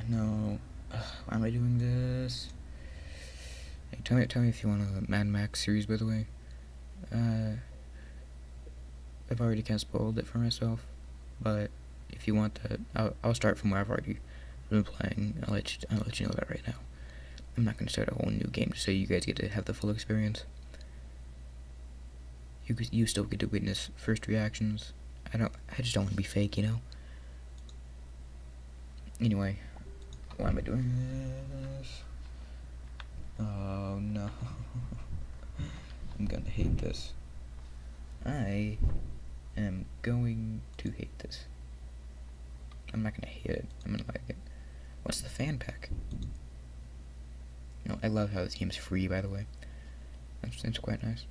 No. Why am I doing this? Hey, tell me if you want a Mad Max series, by the way. I've already kind of spoiled it for myself, but if you want that, I'll start from where I've already been playing. I'll let you know that right now. I'm not gonna start a whole new game so you guys get to have the full experience. You still get to witness first reactions. I just don't want to be fake, you know. Anyway, why am I doing this? Oh no. I'm gonna hate this. I am going to hate this. I'm not gonna hate it. I'm gonna like it. What's the fan pack? I love how the team's free, by the way. That's quite nice.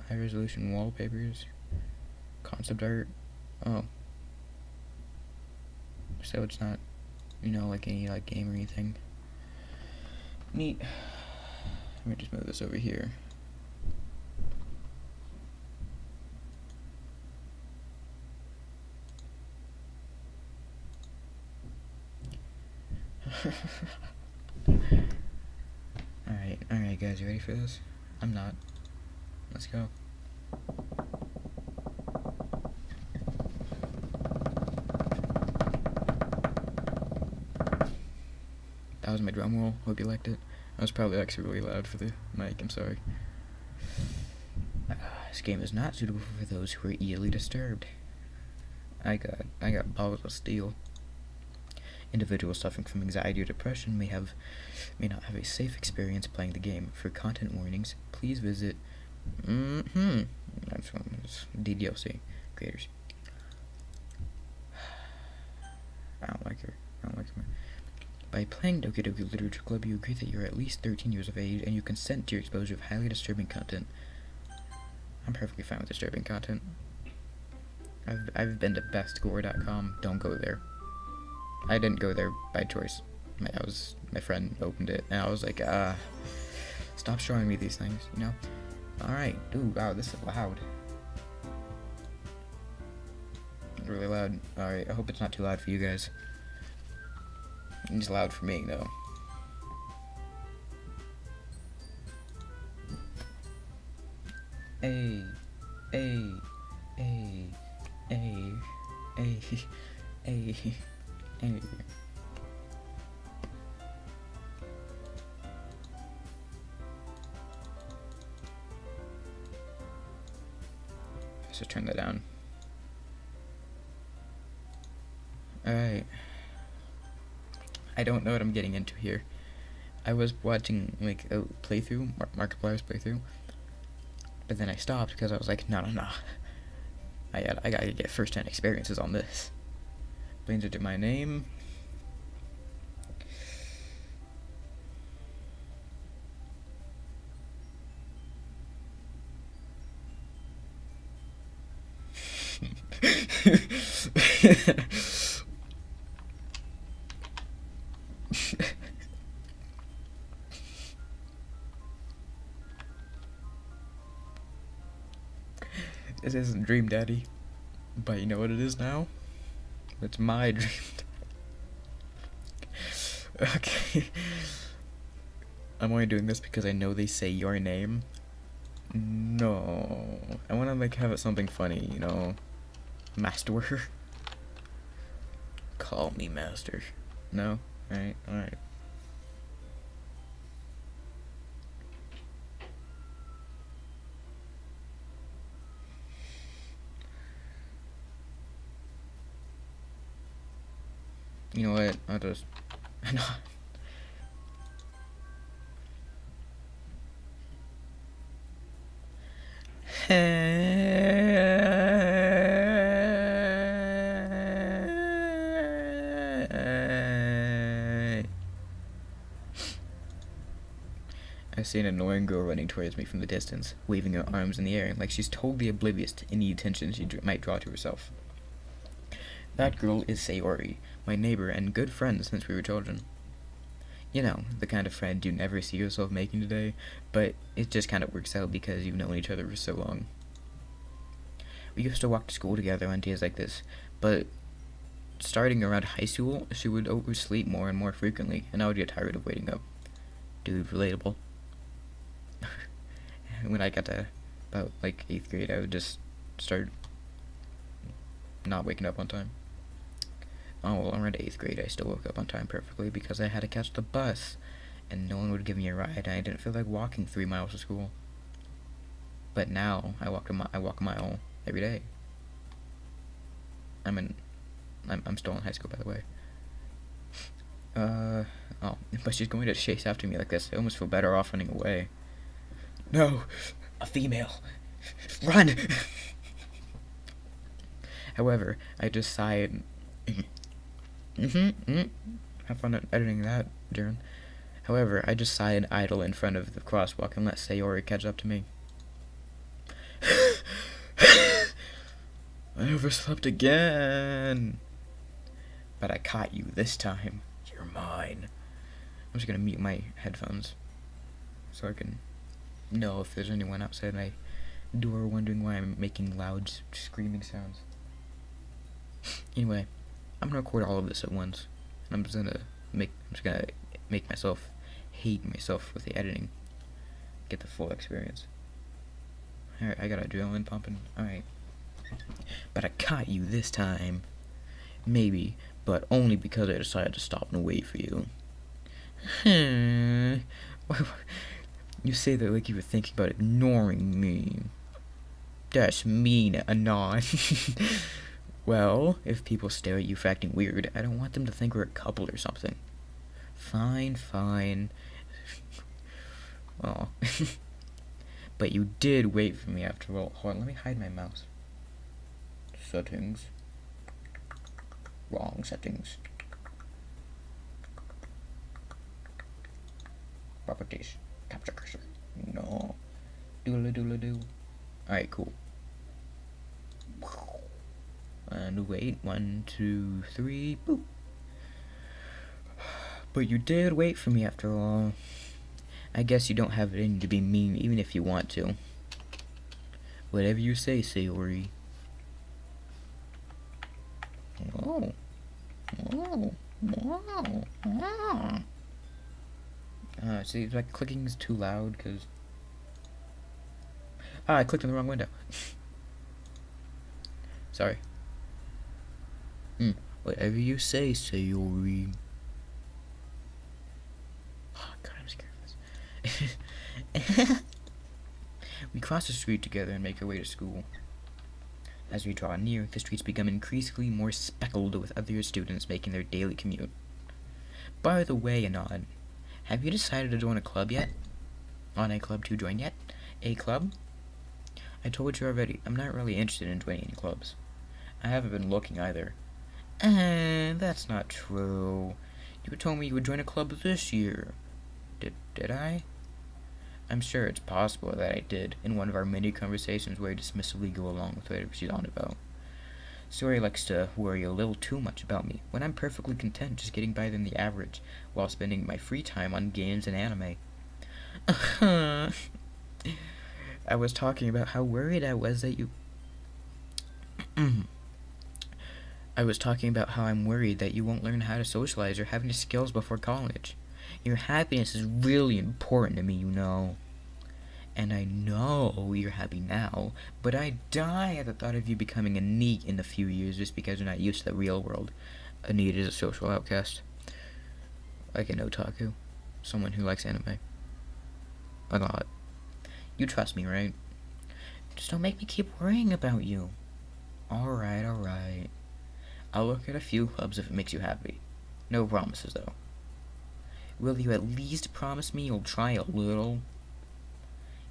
High resolution wallpapers. Concept art. Oh. So it's not, like any game or anything. Neat. Let me just move this over here. Alright guys, you ready for this? I'm not. Let's go. That was my drum roll. Hope you liked it. I was probably actually really loud for the mic, I'm sorry. This game is not suitable for those who are easily disturbed. I got balls of steel. Individuals suffering from anxiety or depression may not have a safe experience playing the game. For content warnings, please visit that's from DDLC creators. I don't like her. By playing Doki Doki Literature Club, you agree that you're at least 13 years of age and you consent to your exposure of highly disturbing content. I'm perfectly fine with disturbing content. I've been to bestgore.com. Don't go there. I didn't go there by choice. My friend opened it, and I was like, stop showing me these things, Alright, ooh, wow, this is loud. Really loud. Alright, I hope it's not too loud for you guys. It's loud for me, though. Hey. Let's just turn that down. Alright. I don't know what I'm getting into here. I was watching, a playthrough, Markiplier's playthrough, but then I stopped because I was like, no. I gotta get first-hand experiences on this. Brings it to my name. This isn't Dream Daddy, but you know what it is now? It's my Dream Daddy. Okay. I'm only doing this because I know they say your name. No. I want to have it something funny, Master. Call me Master. No? Alright. You know what? I'll just... I see an annoying girl running towards me from the distance, waving her arms in the air like she's totally oblivious to any attention she might draw to herself. That girl is Sayori, my neighbor and good friend since we were children. The kind of friend you never see yourself making today, but it just kind of works out because you've known each other for so long. We used to walk to school together on days like this, but starting around high school, she would oversleep more and more frequently, and I would get tired of waiting up. Dude, relatable. When I got to about like 8th grade, I would just start not waking up on time. Oh, well, around 8th grade, I still woke up on time perfectly because I had to catch the bus, and no one would give me a ride, and I didn't feel like walking 3 miles to school. But now, I walk a mile every day. I'm still in high school, by the way. Oh, but she's going to chase after me like this. I almost feel better off running away. No! A female! Run! However, I just sighed. Have fun editing that, Jaren. However, I just sighed idle in front of the crosswalk and let Sayori catch up to me. I overslept again. But I caught you this time. You're mine. I'm just gonna mute my headphones so I can know if there's anyone outside my door wondering why I'm making loud screaming sounds. Anyway, I'm gonna record all of this at once, and I'm just gonna make myself hate myself with the editing. Get the full experience. Alright, I got adrenaline pumping. Alright. But I caught you this time. Maybe, but only because I decided to stop and wait for you. You say that like you were thinking about ignoring me. That's mean, Anon. Well, if people stare at you for acting weird, I don't want them to think we're a couple or something. Fine, fine. Oh. But you did wait for me after all. Hold on, let me hide my mouse. Settings. Wrong settings. Properties. Capture cursor. No. Doodle-doodle-doo. Alright, cool. And wait. 1, 2, 3. Boop. But you did wait for me after all. I guess you don't have it in you to be mean even if you want to. Whatever you say, Sayori. Oh. Oh. Oh. Oh. See, my clicking is too loud because... I clicked on the wrong window. Sorry. Whatever you say, Sayori. Oh, God, I'm scared of this. We cross the street together and make our way to school. As we draw near, the streets become increasingly more speckled with other students making their daily commute. By the way, Anand, have you decided to join a club yet? On a club to join yet? A club? I told you already, I'm not really interested in joining any clubs. I haven't been looking either. That's not true. You told me you would join a club this year. Did I? I'm sure it's possible that I did, in one of our many conversations where I dismissively go along with whatever she's on about. Sayori likes to worry a little too much about me, when I'm perfectly content just getting by than the average, while spending my free time on games and anime. I was talking about how worried I was that you... I was talking about how I'm worried that you won't learn how to socialize or have any skills before college. Your happiness is really important to me, you know. And I know you're happy now, but I die at the thought of you becoming a NEET in a few years just because you're not used to the real world. A NEET is a social outcast. Like an otaku. Someone who likes anime. A lot. You trust me, right? Just don't make me keep worrying about you. Alright, alright. I'll look at a few clubs if it makes you happy. No promises, though. Will you at least promise me you'll try a little?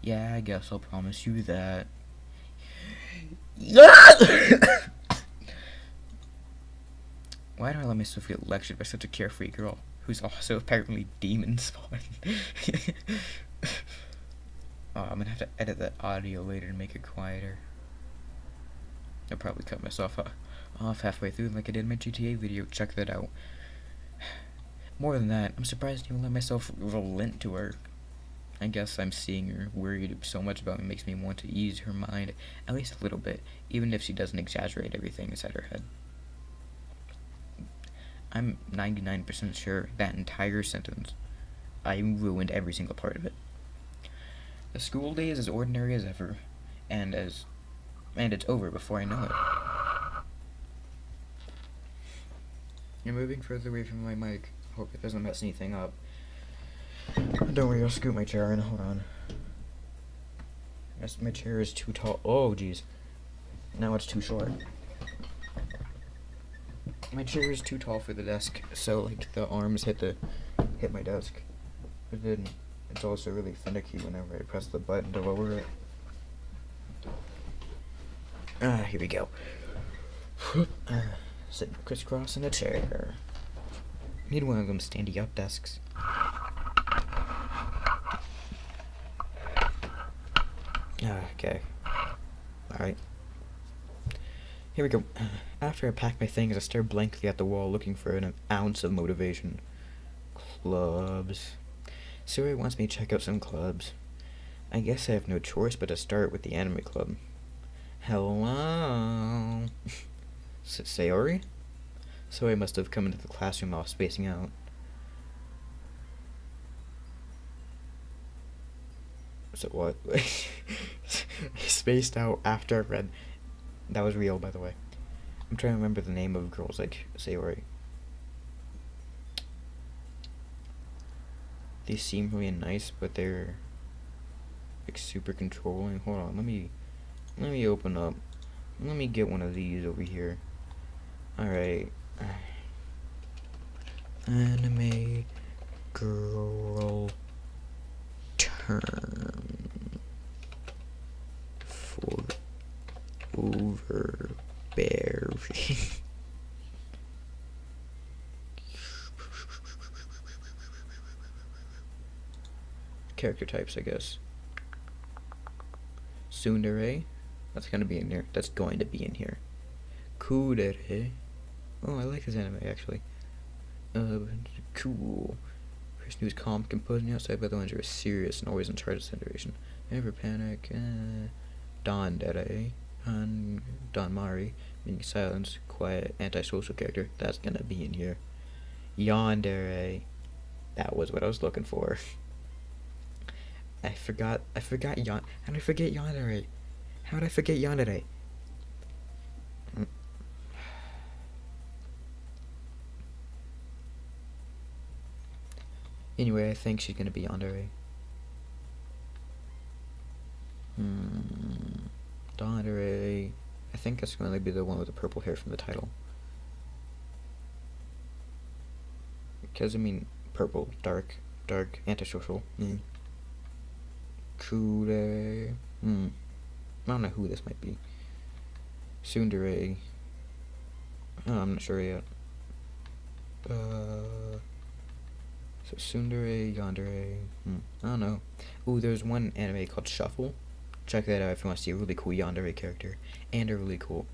Yeah, I guess I'll promise you that. Why do I let myself get lectured by such a carefree girl, who's also apparently demon spawned? Oh, I'm gonna have to edit that audio later to make it quieter. I'll probably cut myself off halfway through like I did in my GTA video. Check that out. More than that, I'm surprised I even let myself relent to her. I guess I'm seeing her worried so much about me makes me want to ease her mind at least a little bit, even if she doesn't exaggerate everything inside her head. I'm 99% sure that entire sentence, I ruined every single part of it. The school day is as ordinary as ever, and it's over before I know it. You're moving further away from my mic. Hope it doesn't mess anything up. Don't worry, I'll scoot my chair in. Hold on. My chair is too tall. Oh, jeez. Now it's too short. My chair is too tall for the desk, so like the arms hit my desk. But then it's also really finicky whenever I press the button to lower it. Here we go. Sitting crisscross in a chair. Need one of them standy up desks. Okay. Alright. Here we go. After I pack my things, I stare blankly at the wall looking for an ounce of motivation. Clubs. Suri wants me to check out some clubs. I guess I have no choice but to start with the anime club. Hello? Sayori? Sayori must have come into the classroom while spacing out. So what? I spaced out after I read. That was real, by the way. I'm trying to remember the name of girls like Sayori. They seem really nice, but they're like super controlling. Hold on, let me open up. Let me get one of these over here. Alright. Anime girl term for overbearing. Character types, I guess. Tsundere. That's gonna be in here. That's going to be in here. Kudere. Oh, I like this anime actually. Cool. Person who's calm, composing outside by the ones who are serious and always in charge of the situation. Never panic. Dandere. Donmari. Meaning silence, quiet, antisocial character. That's gonna be in here. Yandere. That was what I was looking for. I forgot How did I forget Yandere? How did I forget Yandere? Anyway, I think she's gonna be Yandere. Yandere. I think that's gonna be the one with the purple hair from the title. Because, I mean, purple, dark, antisocial. Kure. I don't know who this might be. Tsundere. Oh, I'm not sure yet. So Tsundere, Yandere. I don't know. Ooh, there's one anime called Shuffle. Check that out if you want to see a really cool Yandere character and a really cool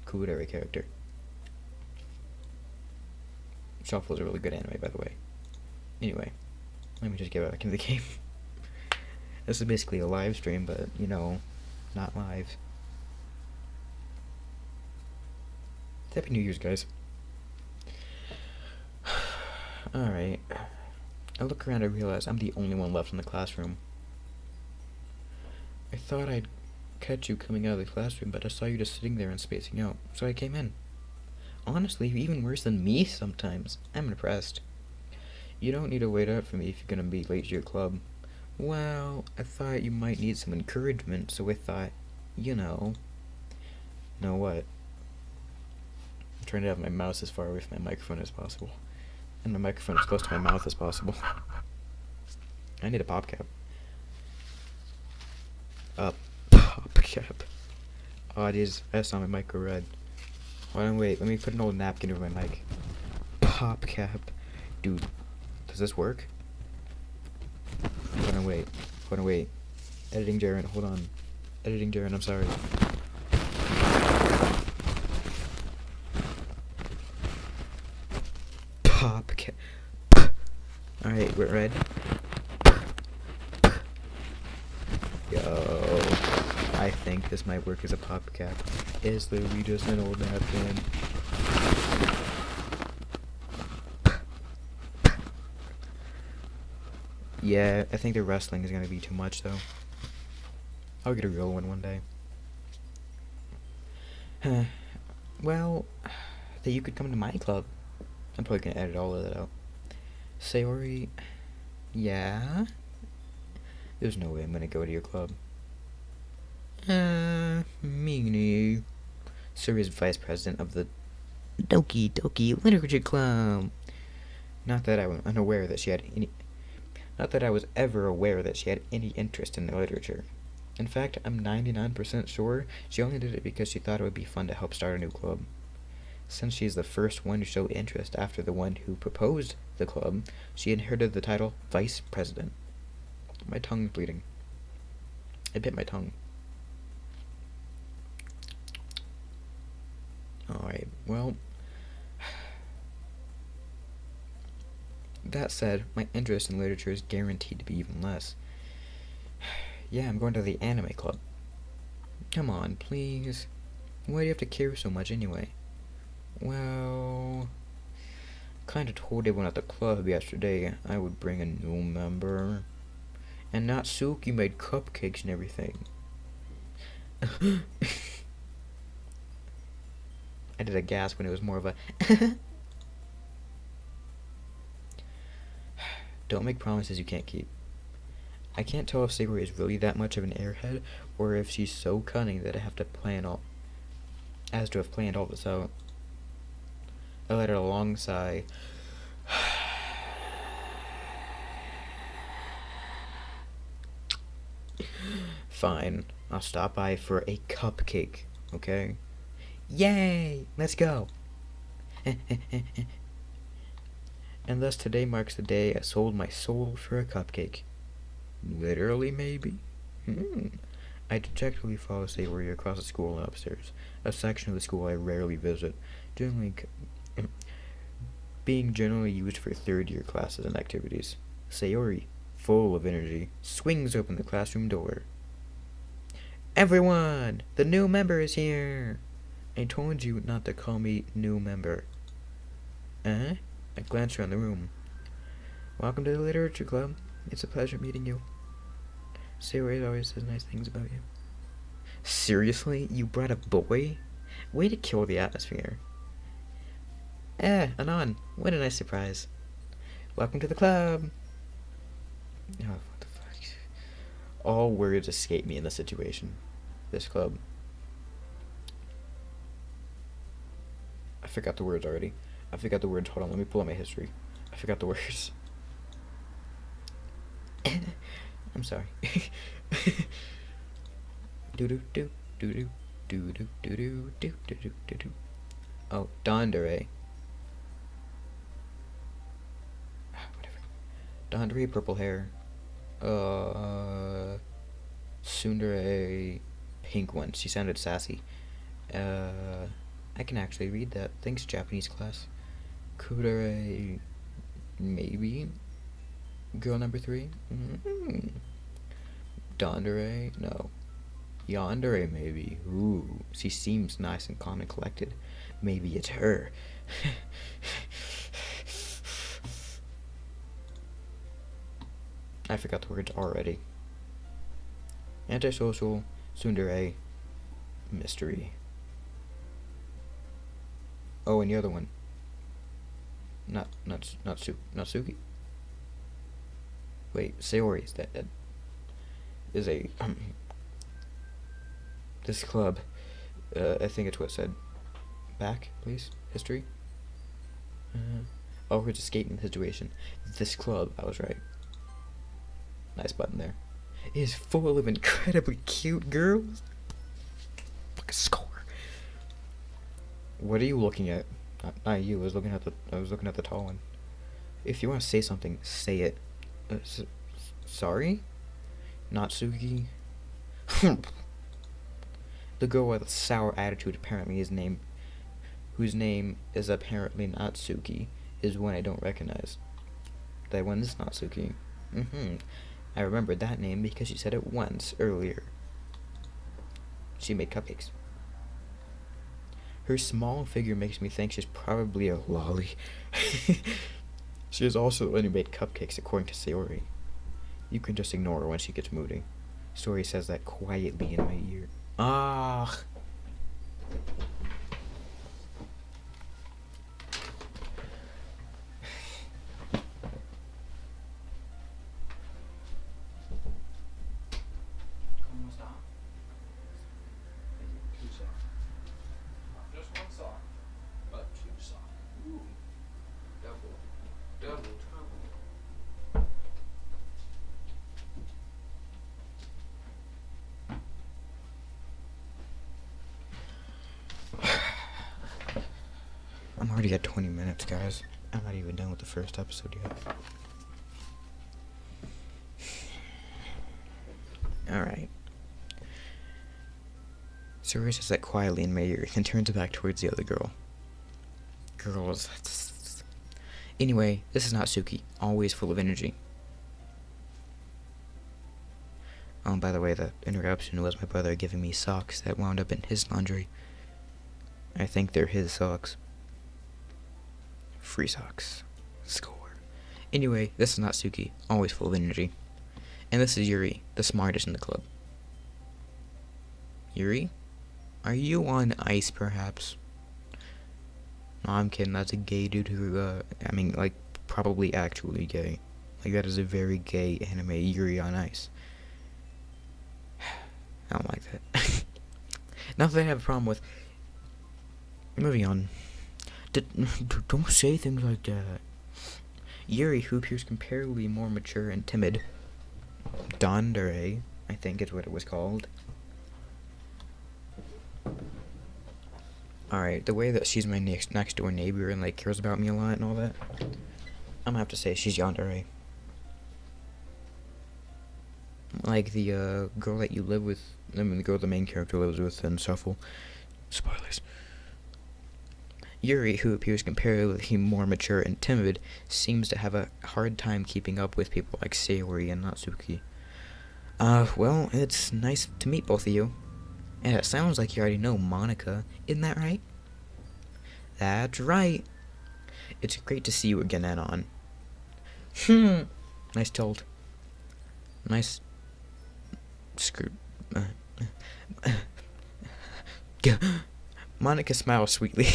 Kudere character. Shuffle is a really good anime, by the way. Anyway, let me just get back into the game. This is basically a live stream, but, you know, not live. Happy New Year's, guys. Alright. I look around and realize I'm the only one left in the classroom. I thought I'd catch you coming out of the classroom, but I saw you just sitting there and spacing out, so I came in. Honestly, you're even worse than me sometimes. I'm impressed. You don't need to wait out for me if you're gonna be late to your club. Well, I thought you might need some encouragement, so I thought, you know what? I'm trying to have my mouse as far away from my microphone as possible. And my microphone as close to my mouth as possible. I need a pop cap. A pop cap. Oh, it is. I saw my mic go red. Hold on, wait. Let me put an old napkin over my mic. Pop cap. Dude, does this work? Hold on, wait. Editing Jaren, hold on. Editing Jaren, I'm sorry. Pop cap. Alright, we're red. Yo, I think this might work as a pop cap. It's literally just an old napkin. Yeah, I think the wrestling is gonna be too much though. I'll get a real one day. Well, that you could come to my club. I'm probably gonna edit all of that out. Sayori, yeah? There's no way I'm gonna go to your club. Meanie. Sayori is vice president of the Doki Doki Literature Club. Not that I was unaware that she had any. Not that I was ever aware that she had any interest in the literature. In fact, I'm 99% sure she only did it because she thought it would be fun to help start a new club. Since she is the first one to show interest after the one who proposed the club, she inherited the title Vice President. My tongue's bleeding. I bit my tongue. Alright, well... That said, my interest in literature is guaranteed to be even less. Yeah, I'm going to the anime club. Come on, please. Why do you have to care so much anyway? Well... Kinda told everyone at the club yesterday I would bring a new member. And Natsuki made cupcakes and everything. I did a gasp when it was more of a Don't make promises you can't keep. I can't tell if Sayori is really that much of an airhead, or if she's so cunning that I have to have planned all this out. I let out a long sigh. Fine, I'll stop by for a cupcake, okay? Yay! Let's go! And thus today marks the day I sold my soul for a cupcake. Literally, maybe? I dejectedly follow Sayori across the school and upstairs, a section of the school I rarely visit, being generally used for third-year classes and activities. Sayori, full of energy, swings open the classroom door. Everyone! The new member is here! I told you not to call me new member. I glanced around the room. Welcome to the literature club. It's a pleasure meeting you. Sayori always says nice things about you. Seriously? You brought a boy? Way to kill the atmosphere. Anon. What a nice surprise. Welcome to the club. Oh, what the fuck? All words escape me in this situation. This club. I forgot the words already. I forgot the words. Hold on, let me pull out my history. I forgot the words. I'm sorry. Do do do do do do do do do do do do do. Oh, Dondere. Whatever. Dondere, purple hair. Tsundere, pink one. She sounded sassy. I can actually read that. Thanks, Japanese class. Kudere, maybe. Girl number 3. Dondere, no. Yandere, maybe. Ooh, she seems nice and calm and collected. Maybe it's her. I forgot the words already. Antisocial, tsundere, mystery. Oh, and the other one. Natsuki. Wait, Sayori is that is a this club. I think it's what it said. Back, please. History. Oh, we're just escaping the situation. This club. I was right. Nice button there. It is full of incredibly cute girls. Fucking score. What are you looking at? Not you. I was looking at the tall one. If you want to say something, say it. Sorry? Natsuki? The girl with a sour attitude whose name is apparently Natsuki, is one I don't recognize. That one is Natsuki. I remembered that name because she said it once earlier. She made cupcakes. Her small figure makes me think she's probably a lolly. She has also only made cupcakes according to Sayori. You can just ignore her when she gets moody. Sayori says that quietly in my ear. Ah. I'm already at 20 minutes, guys. I'm not even done with the first episode yet. Alright. Sayori says that quietly in my ear, then turns back towards the other girl. Girls. Anyway, this is not Suki, always full of energy. By the way, the interruption was my brother giving me socks that wound up in his laundry. I think they're his socks. Free socks. Score. Anyway, this is not Suki, always full of energy. And this is Yuri, the smartest in the club. Yuri? Are you on ice, perhaps? No, I'm kidding, that's a gay dude who, probably actually gay. Like, that is a very gay anime, Yuri on Ice. I don't like that. Not that I have a problem with. Moving on. Don't say things like that. Yuri, who appears comparatively more mature and timid. Dandere, I think is what it was called. Alright, the way that she's my next door neighbor and, cares about me a lot and all that, I'm gonna have to say she's Yandere. Like the girl that you live with, the girl the main character lives with in Shuffle. Spoilers. Yuri, who appears comparatively more mature and timid, seems to have a hard time keeping up with people like Sayori and Natsuki. Well, it's nice to meet both of you. And it sounds like you already know Monica, isn't that right? That's right. It's great to see you again, Anon. Nice told. Nice. Screw. Monica smiles sweetly.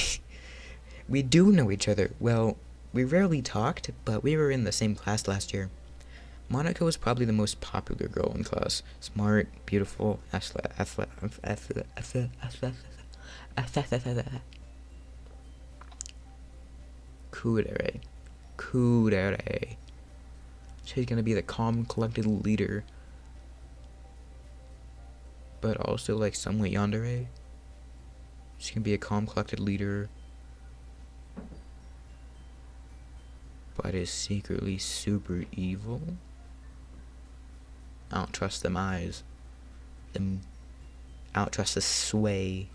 We do know each other. Well, we rarely talked, but we were in the same class last year. Monica was probably the most popular girl in class. Smart, beautiful, Kudere. She's gonna be the calm, collected leader, but also somewhat yandere. She's gonna be a calm, collected leader, but is secretly super evil. I don't trust them eyes. I don't trust the sway.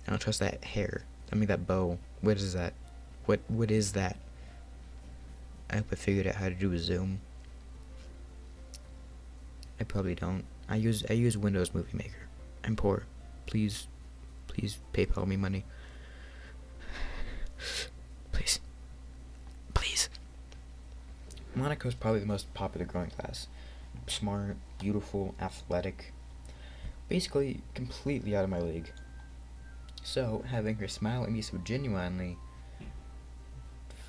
I don't trust that hair. That bow. What is that? What is that? I hope I figured out how to do a zoom. I probably don't. I use Windows Movie Maker. I'm poor. Please PayPal me money. Please. Monica's probably the most popular girl in class. Smart, beautiful, athletic. Basically, completely out of my league. So, having her smile at me so genuinely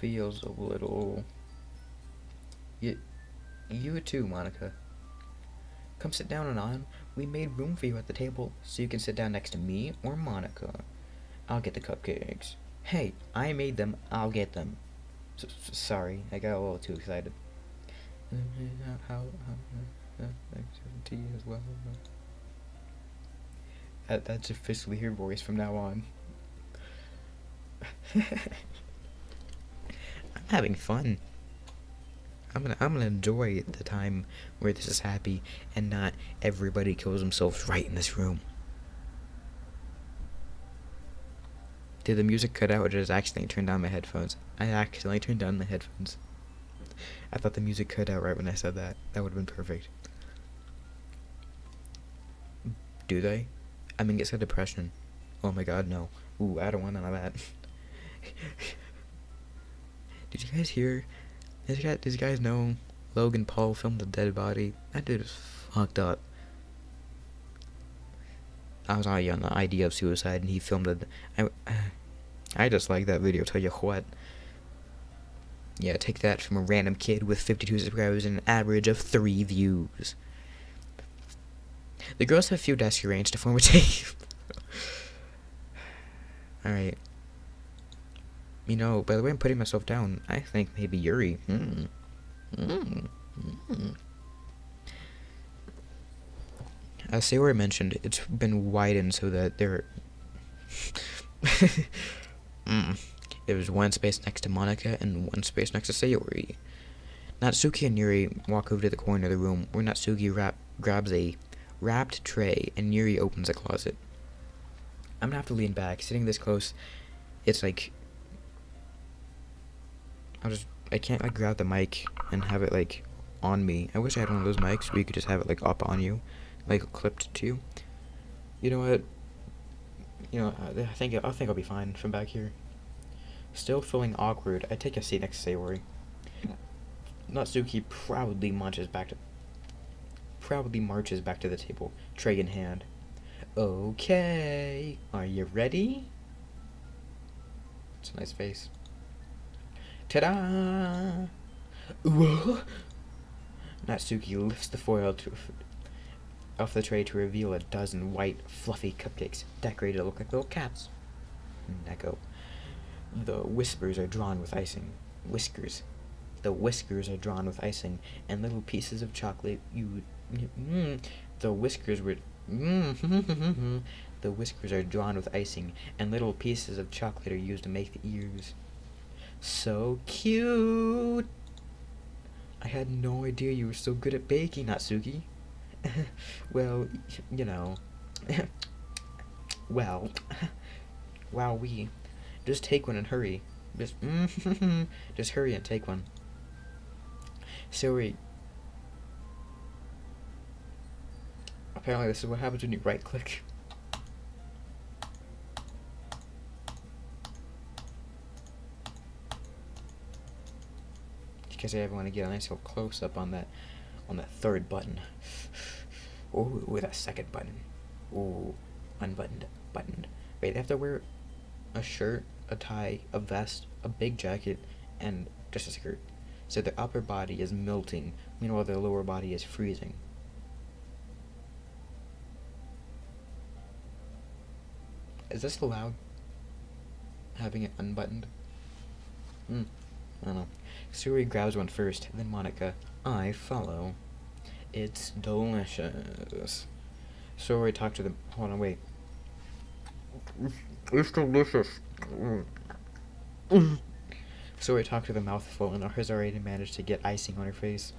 feels a little... You too, Monica. Come sit down, Anon. We made room for you at the table, so you can sit down next to me or Monica. I'll get the cupcakes. Hey, I made them. I'll get them. Sorry, I got a little too excited. How tea as well. That's officially her voice from now on. I'm having fun. I'm gonna enjoy the time where this is happy and not everybody kills themselves right in this room. Did the music cut out or did I accidentally turn down my headphones? I accidentally turned down my headphones. I thought the music cut out right when I said that. That would have been perfect. Do they? I mean, it's a depression. Oh my god, no. Ooh, I don't want none of that. Did you guys hear? Did you guys know Logan Paul filmed a dead body? That dude is fucked up. I was already on the idea of suicide, and he filmed it. I just like that video, tell you what. Yeah, take that from a random kid with 52 subscribers and an average of 3 views. The girls have a few desks arranged to form a team. Alright. You know, by the way I'm putting myself down, I think maybe Yuri. As Sayori mentioned, it's been widened so that there... There's one space next to Monica and one space next to Sayori. Natsuki and Yuri walk over to the corner of the room where Natsuki grabs a wrapped tray and Yuri opens a closet. I'm gonna have to lean back. Sitting this close, it's like... I can't like grab the mic and have it like on me. I wish I had one of those mics where you could just have it like up on you, like clipped to you. You know what? I think I'll be fine from back here. Still feeling awkward, I take a seat next to Sayori. Natsuki proudly marches back to the table, tray in hand. Okay, are you ready? It's a nice face. Ta-da! Whoa! Natsuki lifts the foil off the tray to reveal a dozen white, fluffy cupcakes decorated to look like little cats. Echo. The whiskers are drawn with icing. The whiskers are drawn with icing, and little pieces of chocolate The whiskers are drawn with icing, and little pieces of chocolate are used to make the ears. So cute! I had no idea you were so good at baking, Natsuki. Well, you know. Well. Wowee. Just take one and hurry. Just hurry and take one. Sorry. Apparently this is what happens when you right click. Because I want to get a nice little close up on that third button. Oh, with that second button. Ooh, unbuttoned, buttoned. Wait, they have to wear a shirt, a tie, a vest, a big jacket, and just a skirt. So their upper body is melting, meanwhile their lower body is freezing. Is this allowed? Having it unbuttoned? I don't know. Suri grabs one first, then Monica. I follow. It's delicious. Suri talked to them. Hold on, wait. It's delicious. Suri talked to the mouthful and has already managed to get icing on her face.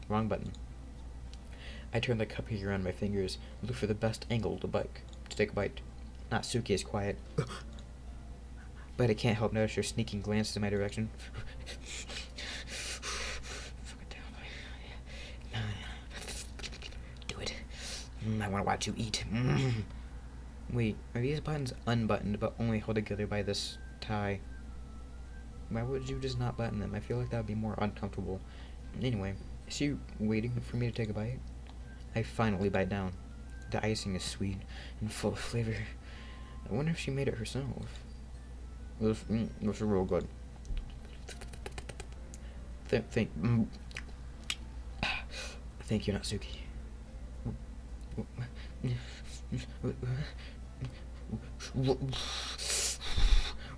Wrong button. I turn the cupcake around my fingers and look for the best angle to take a bite. Natsuki is quiet. But I can't help notice her sneaking glances in my direction. Do it. I want to watch you eat. Wait, are these buttons unbuttoned but only held together by this tie? Why would you just not button them? I feel like that would be more uncomfortable. Anyway, is she waiting for me to take a bite? I finally bite down. The icing is sweet and full of flavor. I wonder if she made it herself. This is real good. Thank you, Natsuki.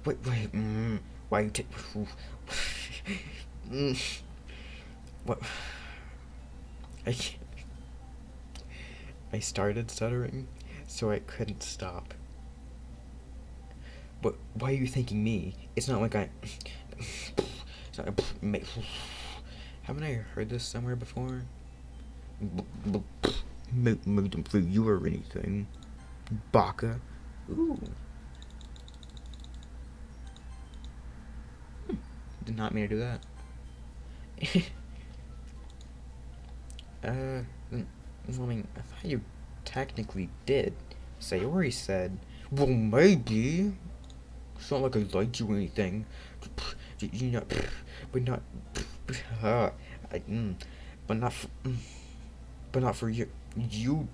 Wait, why you take... What? I started stuttering, so I couldn't stop. But why are you thanking me? It's not like haven't I heard this somewhere before? Moved for you or anything. Baka. Ooh. Did not mean to do that. I mean, I thought you technically did. Sayori said, well, maybe. It's not like I liked you or anything. You know, but not, I, but not, but not for you. You,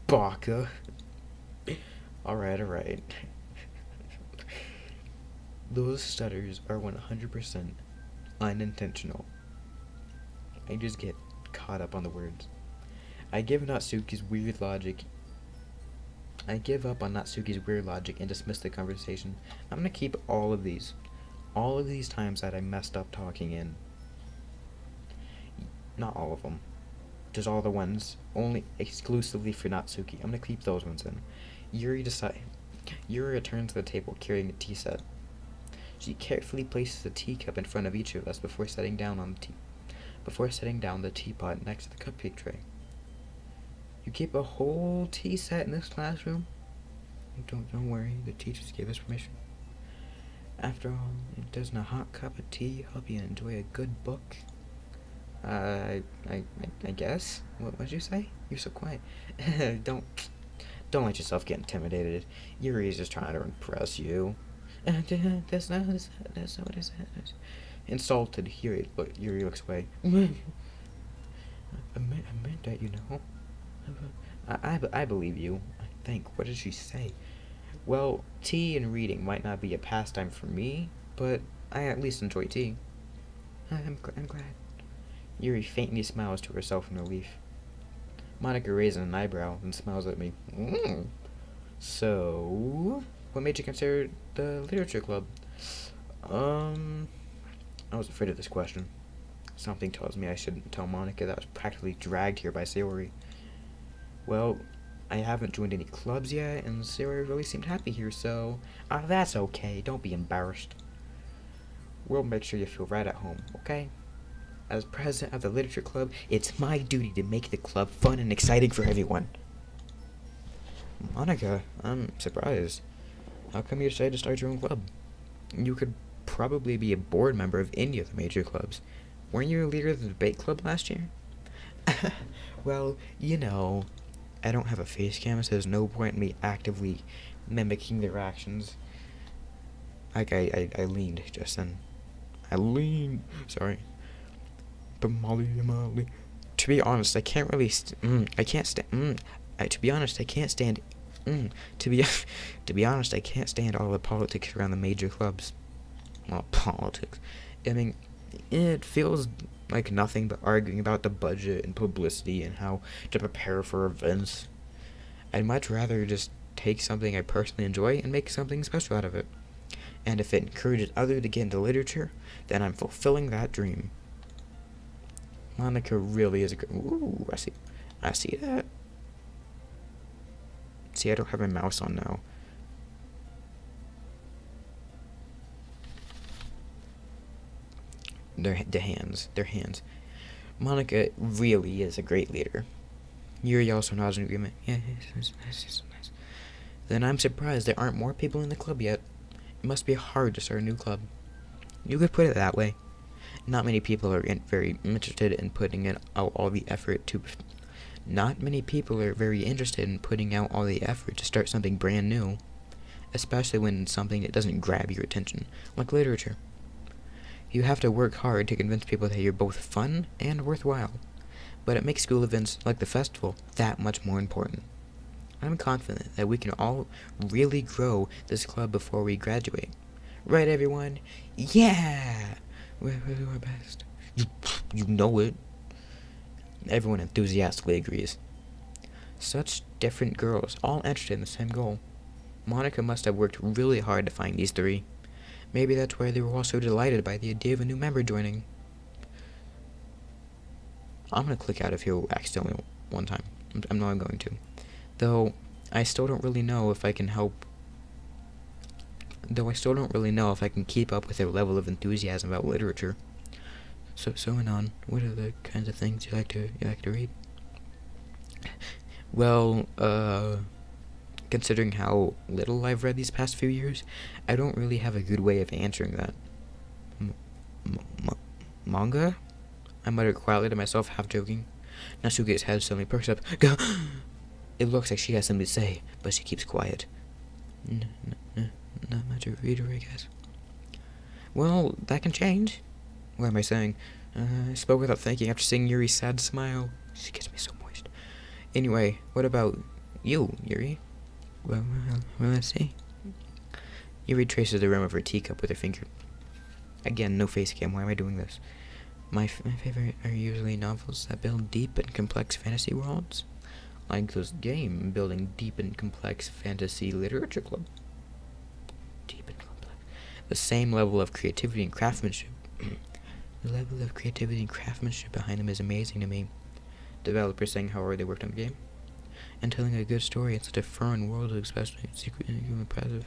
baka. Alright. Those stutters are 100% unintentional. I just get caught up on the words. I give Natsuki's weird logic. I give up on Natsuki's weird logic and dismiss the conversation. I'm gonna keep all of these times that I messed up talking in. Not all of them. Just all the ones only exclusively for Natsuki. I'm gonna keep those ones in. Yuri returns to the table carrying a tea set. She carefully places a teacup in front of each of us before setting down the teapot next to the cupcake tray. You keep a whole tea set in this classroom? Don't worry, the teachers gave us permission. After all, doesn't a hot cup of tea help you enjoy a good book? I guess. What'd you say? You're so quiet. Don't let yourself get intimidated. Yuri's just trying to impress you. That's not what I said. Insulted, Yuri looks away. I meant that, you know. I believe you. I think. What did she say? Well, tea and reading might not be a pastime for me, but I at least enjoy tea. I'm glad. Yuri faintly smiles to herself in relief. Monica raises an eyebrow and smiles at me. So, what made you consider the literature club? I was afraid of this question. Something tells me I shouldn't tell Monica that I was practically dragged here by Sayori. Well, I haven't joined any clubs yet, and Sayori really seemed happy here, so... that's okay, don't be embarrassed. We'll make sure you feel right at home, okay? As president of the literature club, it's my duty to make the club fun and exciting for everyone. Monica, I'm surprised. How come you decided to start your own club? You could probably be a board member of any of the major clubs. Weren't you a leader of the debate club last year? Well, you know, I don't have a face cam, so there's no point in me actively mimicking their actions. Like, I leaned just then. Sorry. But Molly. To be honest, I can't really to be honest, I can't stand to be honest, I can't stand all the politics around the major clubs. Well, politics. I mean, it feels like nothing but arguing about the budget and publicity and how to prepare for events. I'd much rather just take something I personally enjoy and make something special out of it. And if it encourages others to get into literature, then I'm fulfilling that dream. Monica really is a good... Ooh, I see that. See, I don't have my mouse on now. Their hands. Monica really is a great leader. Yuri also nods in agreement. Yeah, nice. Then I'm surprised there aren't more people in the club yet. It must be hard to start a new club. You could put it that way. Not many people are very interested in putting in all the effort to... Not many people are very interested in putting out all the effort to start something brand new. Especially when it's something that doesn't grab your attention, like literature. You have to work hard to convince people that you're both fun and worthwhile. But it makes school events like the festival that much more important. I'm confident that we can all really grow this club before we graduate. Right, everyone? Yeah! We're our best. You know it. Everyone enthusiastically agrees. Such different girls, all interested in the same goal. Monica must have worked really hard to find these three. Maybe that's why they were all so delighted by the idea of a new member joining. I'm gonna click out of here accidentally one time. I'm not going to. Though, I still don't really know if I can keep up with their level of enthusiasm about literature. So Anon, what are the kinds of things you like to read? Well, considering how little I've read these past few years, I don't really have a good way of answering that. Manga? I muttered quietly to myself, half joking. Natsuki's head suddenly perks up. It looks like she has something to say, but she keeps quiet. Not much of a reader, I guess. Well, that can change. What am I saying? I spoke without thinking after seeing Yuri's sad smile. She gets me so moist. Anyway, what about you, Yuri? Well, let's see. Yuri traces the rim of her teacup with her finger. Again, no face cam. Why am I doing this? My favorite are usually novels that build deep and complex fantasy worlds. Like this game, building deep and complex fantasy literature club. Deep and complex. The same level of creativity and craftsmanship. The level of creativity and craftsmanship behind them is amazing to me. Developers saying how hard they worked on the game. And telling a good story in such a foreign world is especially secret and impressive.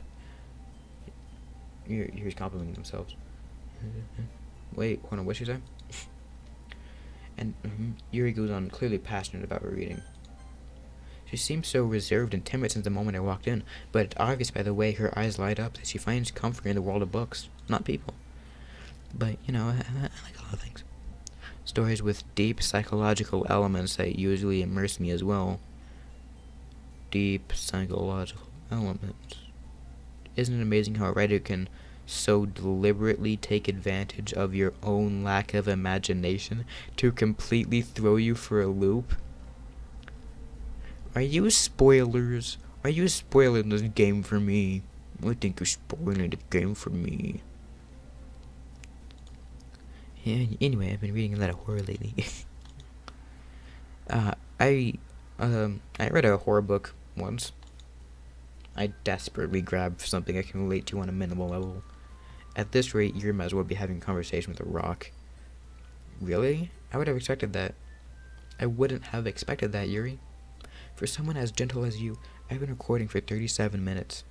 Here's complimenting themselves. Wait, hold on, what'd she say? And Yuri goes on, clearly passionate about her reading. She seems so reserved and timid since the moment I walked in, but it's obvious by the way her eyes light up that she finds comfort in the world of books, not people. But, you know, I like a lot of things. Stories with deep psychological elements that usually immerse me as well. Deep psychological elements. Isn't it amazing how a writer can so deliberately take advantage of your own lack of imagination to completely throw you for a loop? Are you spoilers? Are you spoiling this game for me? I think you're spoiling the game for me. Yeah, anyway, I've been reading a lot of horror lately. I read a horror book once. I desperately grabbed something I can relate to on a minimal level. At this rate, you might as well be having a conversation with a rock. Really? I would have expected that. I wouldn't have expected that, Yuri. For someone as gentle as you, I've been recording for 37 minutes.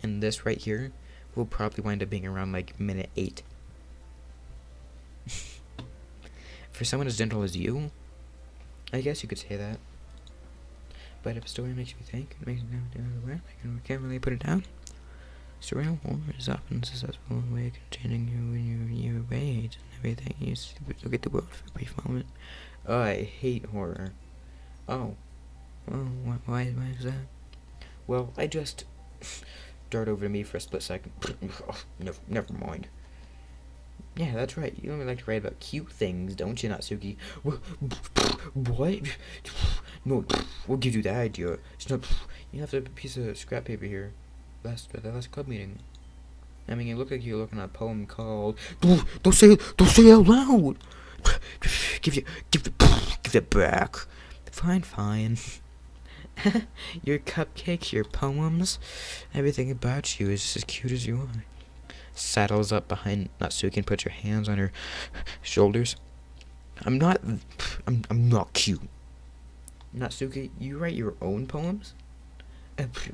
And this right here will probably wind up being around like minute 8. For someone as gentle as you, I guess you could say that. But if a story makes me think, it makes me go down the way, I can't really put it down. Surreal horror is often successful in a way of containing you when you're rage and everything. You look at the world for a brief moment. Oh, I hate horror. Oh, why is that? Well, I just dart over to me for a split second. Never mind. Yeah, that's right. You only like to write about cute things, don't you, Natsuki? What? No, we'll give you that idea. It's not. You have a piece of scrap paper here. The last club meeting. I mean, it looked like you were looking at a poem called. Don't say it out loud. Give it back. Fine. Your cupcakes, your poems, everything about you is just as cute as you are. Saddles up behind Natsuki and puts your hands on her shoulders. I'm not cute. Natsuki, you write your own poems?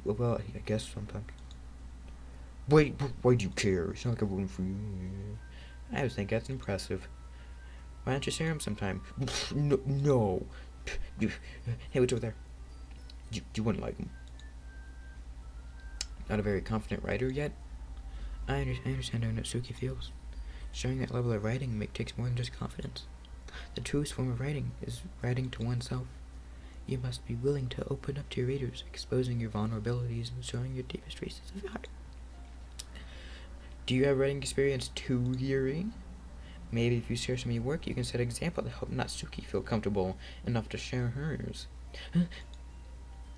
Well, I guess sometimes. Why do you care? It's not like I'm rooting for you. I just think that's impressive. Why don't you share them sometime? No. Hey, what's over there? You wouldn't like them. Not a very confident writer yet? I understand how Natsuki feels. Sharing that level of writing takes more than just confidence. The truest form of writing is writing to oneself. You must be willing to open up to your readers, exposing your vulnerabilities and showing your deepest reasons of your heart. Do you have writing experience too, Yuri? Maybe if you share some of your work, you can set an example to help Natsuki feel comfortable enough to share hers.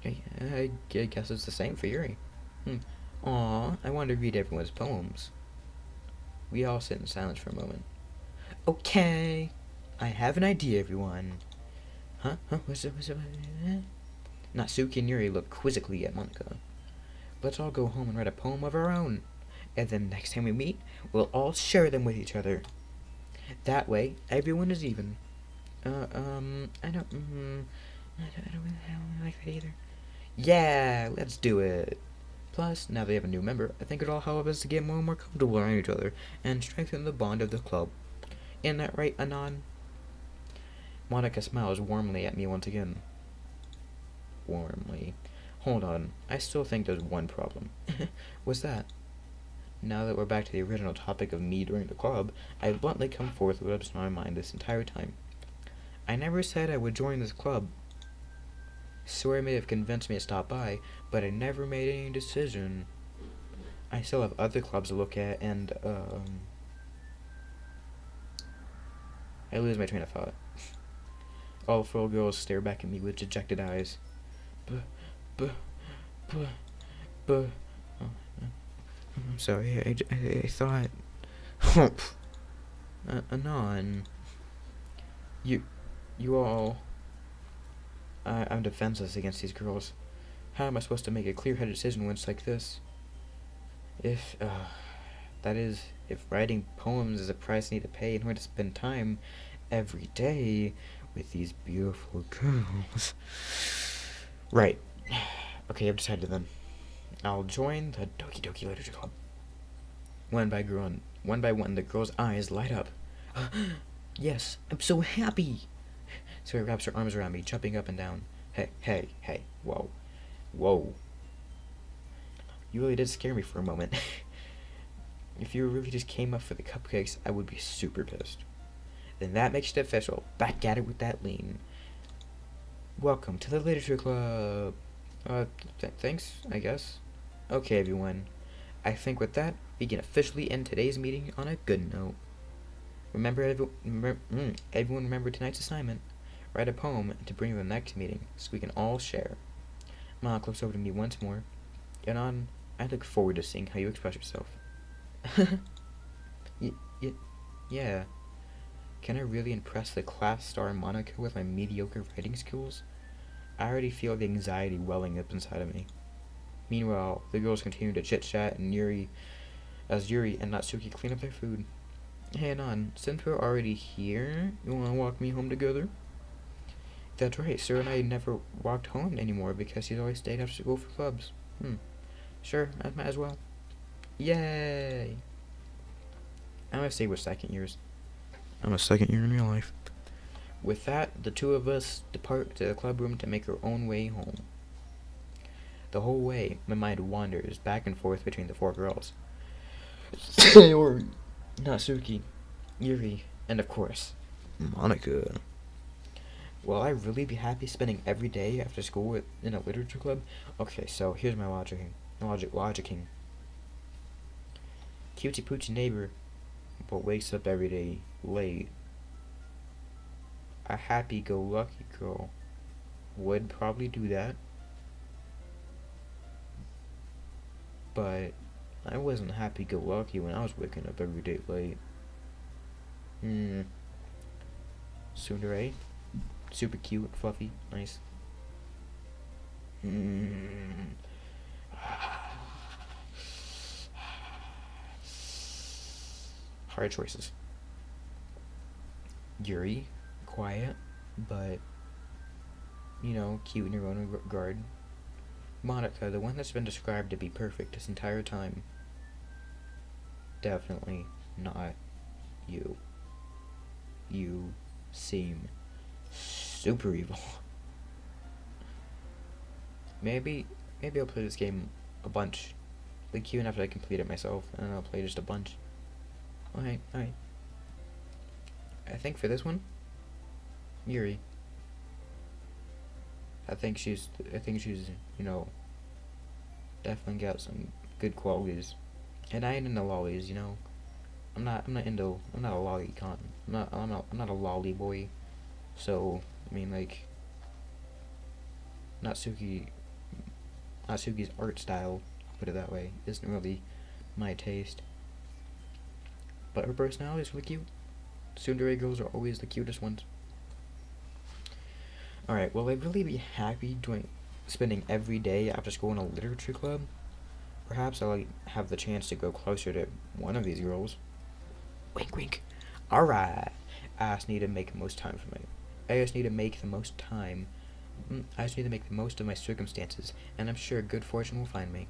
I guess it's the same for Yuri. Aw, I wanted to read everyone's poems. We all sit in silence for a moment. Okay, I have an idea, everyone. Huh? What's it? Natsuki and Yuri look quizzically at Monica. Let's all go home and write a poem of our own. And then next time we meet, we'll all share them with each other. That way, everyone is even. I don't really like that either. Yeah, let's do it. Plus, now they have a new member, I think it'll help us to get more and more comfortable around each other and strengthen the bond of the club. Isn't that right, Anon? Monica smiles warmly at me once again. Warmly. Hold on, I still think there's one problem. What's that? Now that we're back to the original topic of me during the club, I bluntly come forth with what's on my mind this entire time. I never said I would join this club. Sawyer may have convinced me to stop by, but I never made any decision. I still have other clubs to look at, and, I lose my train of thought. All four girls stare back at me with dejected eyes. Buh, buh, buh, buh. Oh, I'm sorry, I thought... Anon. You all... I'm defenseless against these girls. How am I supposed to make a clear-headed decision when it's like this? If writing poems is a price I need to pay in order to spend time every day with these beautiful girls... Right. Okay, I've decided then. I'll join the Doki Doki Literature Club. One by one, the girl's eyes light up. Yes, I'm so happy! So he wraps her arms around me, jumping up and down. Hey, whoa. You really did scare me for a moment. If you really just came up for the cupcakes, I would be super pissed. Then that makes it official. Back at it with that lean. Welcome to the Literature Club. Thanks, I guess. Okay, everyone. I think with that, we can officially end today's meeting on a good note. Everyone remember tonight's assignment. Write a poem to bring to the next meeting so we can all share. Mom looks over to me once more. Yanon, I look forward to seeing how you express yourself. Yeah. Can I really impress the class star Monica with my mediocre writing skills? I already feel the anxiety welling up inside of me. Meanwhile, the girls continue to chit-chat and Yuri and Natsuki clean up their food. Hey Anon, since we're already here, you wanna walk me home together? That's right, Sir and I never walked home anymore because he's always stayed after school for clubs. Sure, I might as well. Yay! I'm gonna say we're second years. I'm a second year in real life. With that, the two of us depart to the club room to make our own way home. The whole way, my mind wanders back and forth between the four girls. Or Natsuki, Yuri, and of course, Monica. Will I really be happy spending every day after school in a literature club? Okay, so here's my logicking. Cutie poochie neighbor, but wakes up every day late. A happy-go-lucky girl would probably do that, but I wasn't happy-go-lucky when I was waking up every day late. Tsundere, super cute, fluffy, nice. Hard choices. Yuri, quiet, but, cute in her own regard. Monica, the one that's been described to be perfect this entire time. Definitely not you. You seem super evil. Maybe I'll play this game a bunch. Like, even after I complete it myself, and I'll play just a bunch. Alright. I think for this one, Yuri. I think she's, definitely got some good qualities. And I ain't into lollies, I'm not a lollycon. I'm not a lolly boy. So, Natsuki's art style, I'll put it that way, isn't really my taste. But her personality is really cute. Tsundere girls are always the cutest ones. Alright, will I really be happy spending every day after school in a literature club? Perhaps I'll have the chance to go closer to one of these girls. Wink, wink. Alright. I just need to make the most time for me. I just need to make the most of my circumstances, and I'm sure good fortune will find me.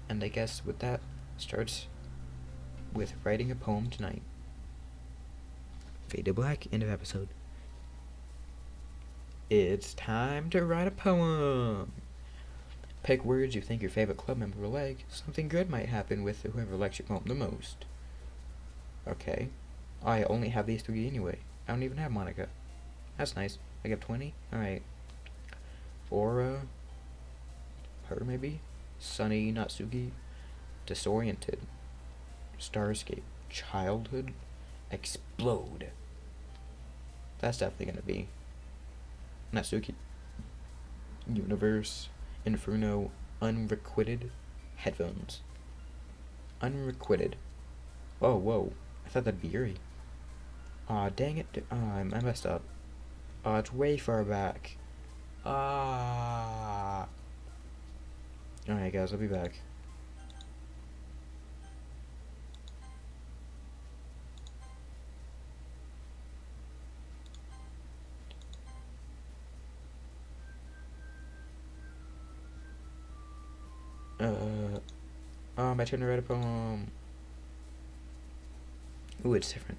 And I guess with that starts with writing a poem tonight. Fade to black, end of episode. It's time to write a poem. Pick words you think your favorite club member will like. Something good might happen with whoever likes your poem the most. Okay. I only have these 3 anyway. I don't even have Monica. That's nice. I get 20? Alright. Aura. Her, maybe? Sunny Natsuki. Disoriented. Starscape. Childhood. Explode. That's definitely gonna be Natsuki. Universe. Inferno. Unrequited. Headphones. Unrequited. Oh, whoa. I thought that'd be Yuri. Aw, dang it. I messed up. It's way far back. Alright, guys, I'll be back. My turn to write a poem. Ooh, it's different.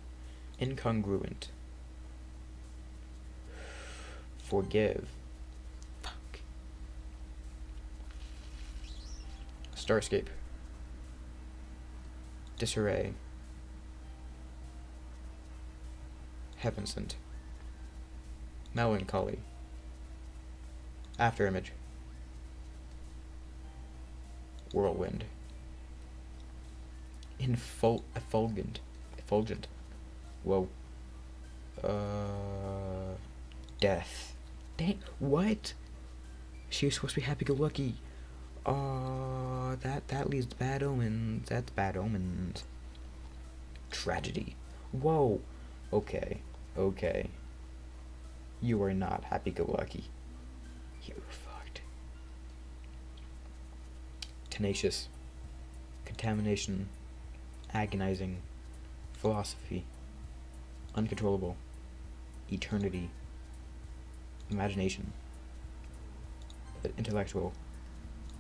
Incongruent. Forgive. Fuck. Starscape. Disarray. Heaven sent. Melancholy. Afterimage. Whirlwind. Effulgent. Whoa. Death. Dang, what? She was supposed to be happy-go-lucky. That leads to bad omens. That's bad omens. Tragedy. Whoa. Okay. You are not happy-go-lucky. You're fucked. Tenacious. Contamination. Agonizing. Philosophy. Uncontrollable. Eternity. Imagination. Intellectual.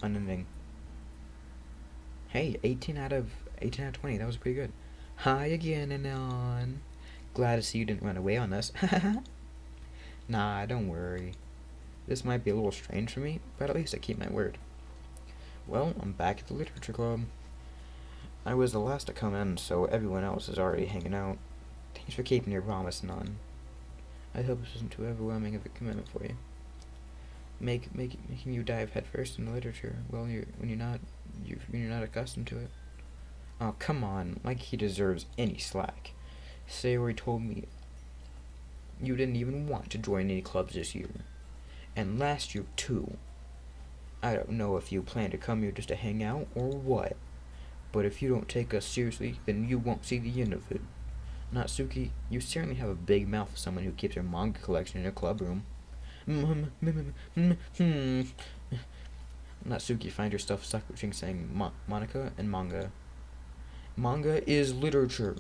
Unending. Hey, 18 out of 20. That was pretty good. Hi again, Anon. Glad to see you didn't run away on us. Nah, don't worry. This might be a little strange for me, but at least I keep my word. Well, I'm back at the literature club. I was the last to come in, so everyone else is already hanging out. Thanks for keeping your promise, Anon. I hope this isn't too overwhelming of a commitment for you. Making you dive headfirst into literature when you're not accustomed to it. Oh, come on, like he deserves any slack. Sayori told me you didn't even want to join any clubs this year, and last year too. I don't know if you plan to come here just to hang out or what, but if you don't take us seriously, then you won't see the end of it. Natsuki, you certainly have a big mouth for someone who keeps her manga collection in her club room. Natsuki finds herself stuck between saying Monica and manga. Manga is literature.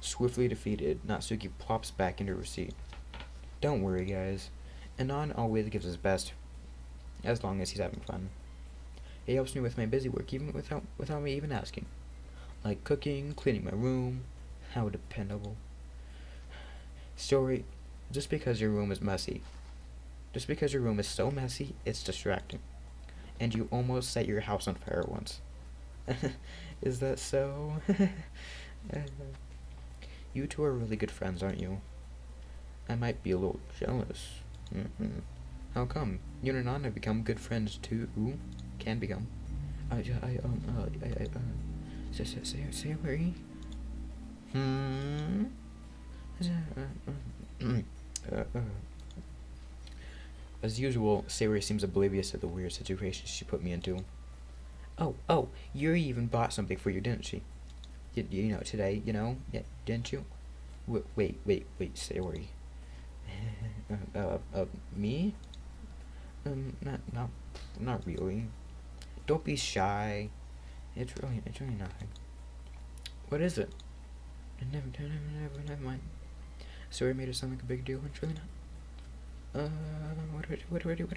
Swiftly defeated, Natsuki plops back into her seat. Don't worry, guys. Anon always gives his best, as long as he's having fun. He helps me with my busy work, even without me even asking. Like cooking, cleaning my room. How dependable. Story, just because your room is messy. Just because your room is so messy, it's distracting. And you almost set your house on fire once. Is that so? You two are really good friends, aren't you? I might be a little jealous. How come? You and Anon have become good friends too? Can become. Sayori? As usual, Sayori seems oblivious of the weird situation she put me into. Oh, Yuri even bought something for you, didn't she? You know, today, yeah, didn't you? Wait, Sayori. Me? Not really. Don't be shy. It's really nothing. What is it? Never mind. Sorry, made it sound like a big deal. It's really not. What hurt you?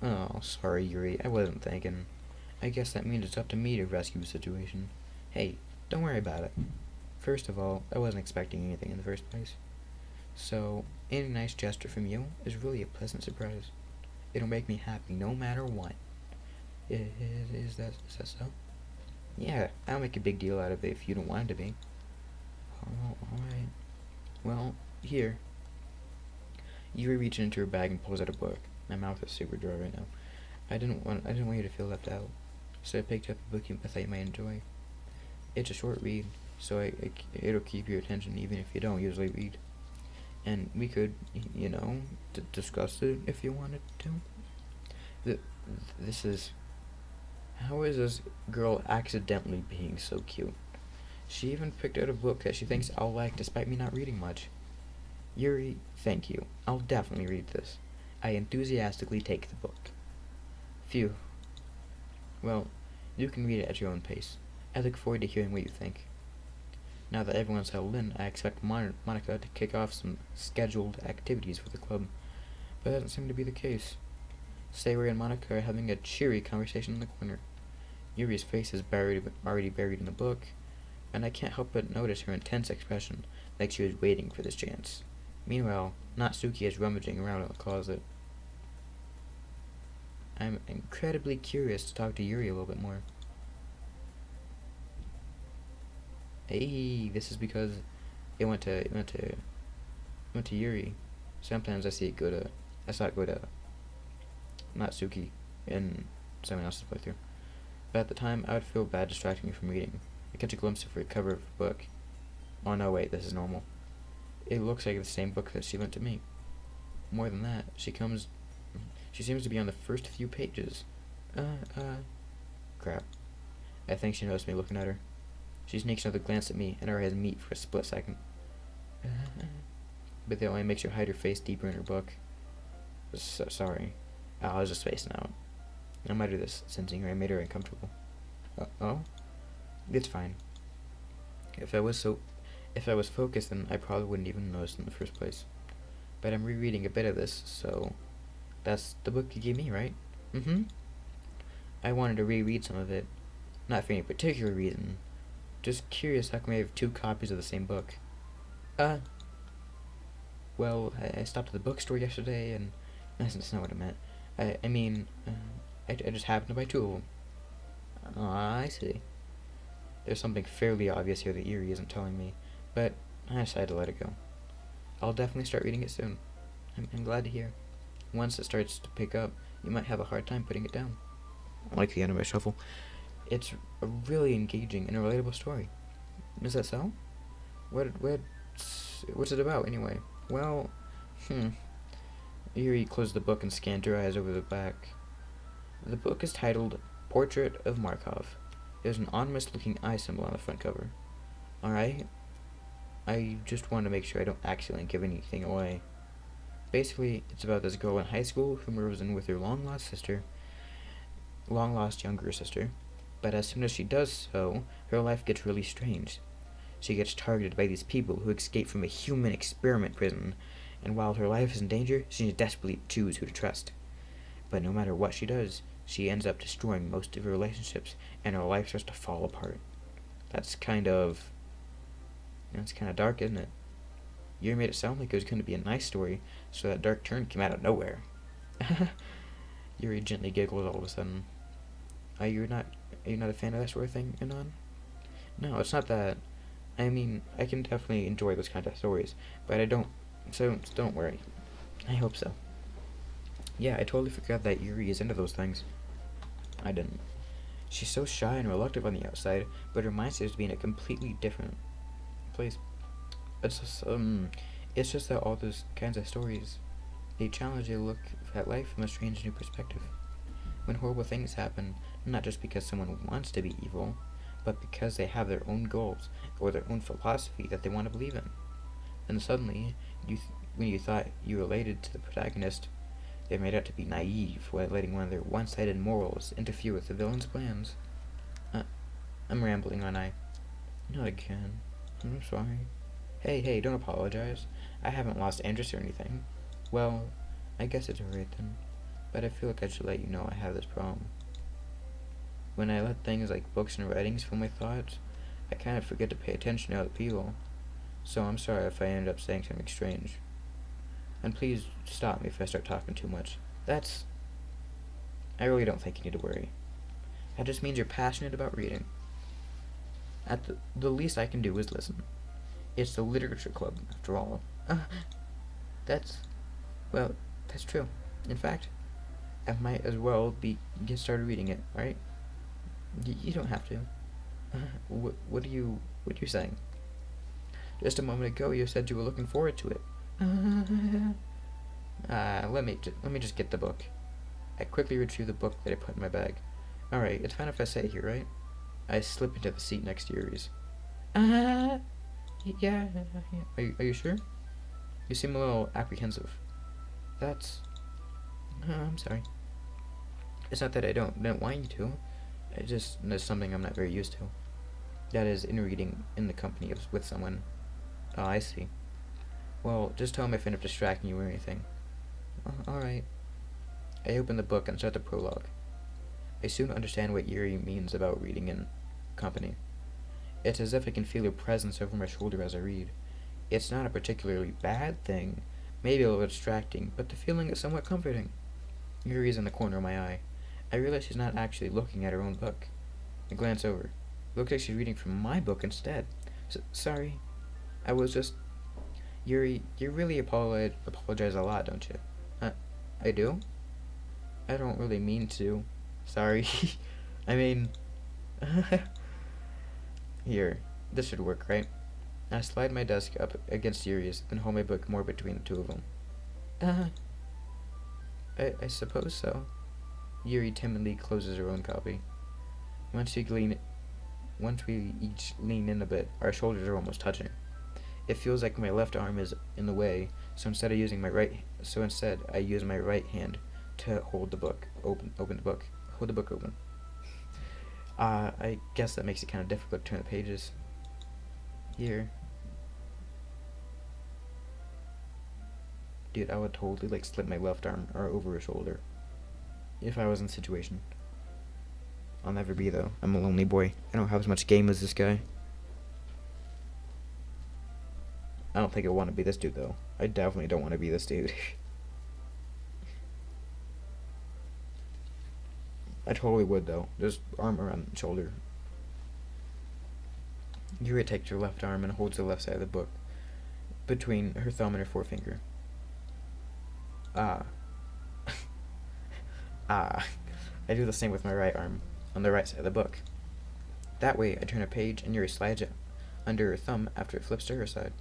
Oh, sorry, Yuri. I wasn't thinking. I guess that means it's up to me to rescue the situation. Hey, don't worry about it. First of all, I wasn't expecting anything in the first place. So, any nice gesture from you is really a pleasant surprise. It'll make me happy no matter what. Is that so? Yeah, I'll make a big deal out of it if you don't want it to be. Oh, alright. Well, here. Yuri reaches into her bag and pulls out a book. My mouth is super dry right now. I didn't want you to feel left out, so I picked up a book I thought you might enjoy. It's a short read, so it'll keep your attention even if you don't usually read. And we could, discuss it if you wanted to. This is... How is this girl accidentally being so cute? She even picked out a book that she thinks I'll like despite me not reading much. Yuri, thank you. I'll definitely read this. I enthusiastically take the book. Phew. Well, you can read it at your own pace. I look forward to hearing what you think. Now that everyone's settled in, I expect Monica to kick off some scheduled activities for the club, but that doesn't seem to be the case. Sayori and Monica are having a cheery conversation in the corner. Yuri's face is already buried in the book, and I can't help but notice her intense expression, like she was waiting for this chance. Meanwhile, Natsuki is rummaging around in the closet. I'm incredibly curious to talk to Yuri a little bit more. Hey, this is because it went to Yuri. Sometimes I saw it go to Natsuki in someone else's playthrough. But at the time, I would feel bad distracting you from reading. I catch a glimpse of her cover of the book. Oh no, wait, this is normal. It looks like the same book that she lent to me. More than that, she seems to be on the first few pages. Crap. I think she noticed me looking at her. She sneaks another glance at me, and her eyes meet for a split second. But that only makes her hide her face deeper in her book. Sorry. I was just spacing out. I might do this, sensing her I made her uncomfortable. Oh? It's fine. If I was focused, then I probably wouldn't even notice in the first place. But I'm rereading a bit of this, so... That's the book you gave me, right? Mm-hmm. I wanted to reread some of it. Not for any particular reason. Just curious how come I have 2 copies of the same book. Well, I stopped at the bookstore yesterday, and... That's not what I meant. I just happened to buy 2 of them. I see. There's something fairly obvious here that Yuri isn't telling me, but I decided to let it go. I'll definitely start reading it soon. I'm glad to hear. Once it starts to pick up, you might have a hard time putting it down. Like the anime shuffle. It's a really engaging and a relatable story. Is that so? What's it about, anyway? Well, Yuri closed the book and scanned her eyes over the back. The book is titled Portrait of Markov. There's an ominous-looking eye symbol on the front cover. Alright. I just want to make sure I don't accidentally give anything away. Basically, it's about this girl in high school who moves in with her long-lost younger sister. But as soon as she does so, her life gets really strange. She gets targeted by these people who escape from a human experiment prison, and while her life is in danger, she needs to desperately choose who to trust. But no matter what she does, she ends up destroying most of her relationships, and her life starts to fall apart. That's kind of dark, isn't it? You made it sound like it was going to be a nice story, so that dark turn came out of nowhere. Yuri gently giggled all of a sudden. Are you not a fan of that sort of thing, Anon? No, it's not that. I mean, I can definitely enjoy those kind of stories, but I don't, so don't worry. I hope so. Yeah, I totally forgot that Yuri is into those things. I didn't. She's so shy and reluctant on the outside, but her mind seems to be in a completely different place. It's just that all those kinds of stories, they challenge you to look at life from a strange new perspective. When horrible things happen, not just because someone wants to be evil, but because they have their own goals or their own philosophy that they want to believe in. And suddenly, when you thought you related to the protagonist, they made out to be naive while letting one of their one-sided morals interfere with the villain's plans. I'm rambling, aren't I? Not again. I'm sorry. Hey, don't apologize. I haven't lost interest or anything. Well, I guess it's alright then. But I feel like I should let you know I have this problem. When I let things like books and writings fill my thoughts, I kind of forget to pay attention to other people. So I'm sorry if I end up saying something strange. And please stop me if I start talking too much. That's I really don't think you need to worry. That just means you're passionate about reading. At the least I can do is listen. It's the literature club, after all. That's, well, that's true. In fact, I might as well get started reading it, right? You don't have to. What are you saying? Just a moment ago, you said you were looking forward to it. Let me just get the book. I quickly retrieve the book that I put in my bag. All right, it's fine if I stay here, right? I slip into the seat next to Yuri's. Yeah. Are you sure? You seem a little apprehensive. That's. I'm sorry. It's not that I don't want you to. It's something I'm not very used to. That is, in reading in the company with someone. Oh, I see. Well, just tell me if I end up distracting you or anything. Alright. I open the book and start the prologue. I soon understand what Yuri means about reading in company. It's as if I can feel her presence over my shoulder as I read. It's not a particularly bad thing, maybe a little distracting, but the feeling is somewhat comforting. Yuri's in the corner of my eye. I realize she's not actually looking at her own book. I glance over. It looks like she's reading from my book instead. Sorry. I was just... Yuri, you really apologize a lot, don't you? I do? I don't really mean to. Sorry. I mean... Here. This should work, right? I slide my desk up against Yuri's, then hold my book more between the two of them. I suppose so. Yuri timidly closes her own copy. Once we each lean in a bit, our shoulders are almost touching. It feels like my left arm is in the way, so instead I use my right hand to hold the book open. Hold the book open. I guess that makes it kind of difficult to turn the pages. Here. Dude, I would totally slip my left arm or over a shoulder if I was in the situation. I'll never be, though. I'm a lonely boy. I don't have as much game as this guy. I don't think I want to be this dude, though. I definitely don't want to be this dude. I totally would, though. Just arm around the shoulder. Yuri takes her left arm and holds the left side of the book between her thumb and her forefinger. I do the same with my right arm on the right side of the book. That way, I turn a page and Yuri slides it under her thumb after it flips to her side.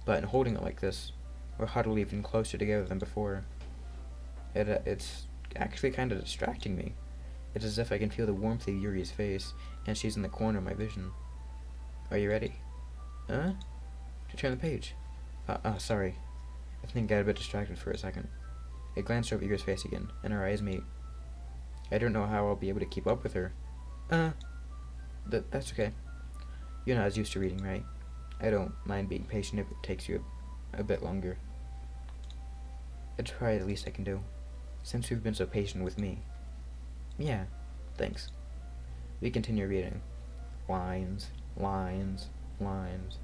But in holding it like this, we're huddled even closer together than before. It's actually kind of distracting me. It's as if I can feel the warmth of Yuri's face, and she's in the corner of my vision. Are you ready? To turn the page. Sorry. I think I got a bit distracted for a second. I glanced over Yuri's face again, and our eyes meet. I don't know how I'll be able to keep up with her. That's okay. You're not as used to reading, right? I don't mind being patient if it takes you a bit longer. It's probably the least I can do, since you've been so patient with me. Yeah, thanks. We continue reading. Lines, lines, lines.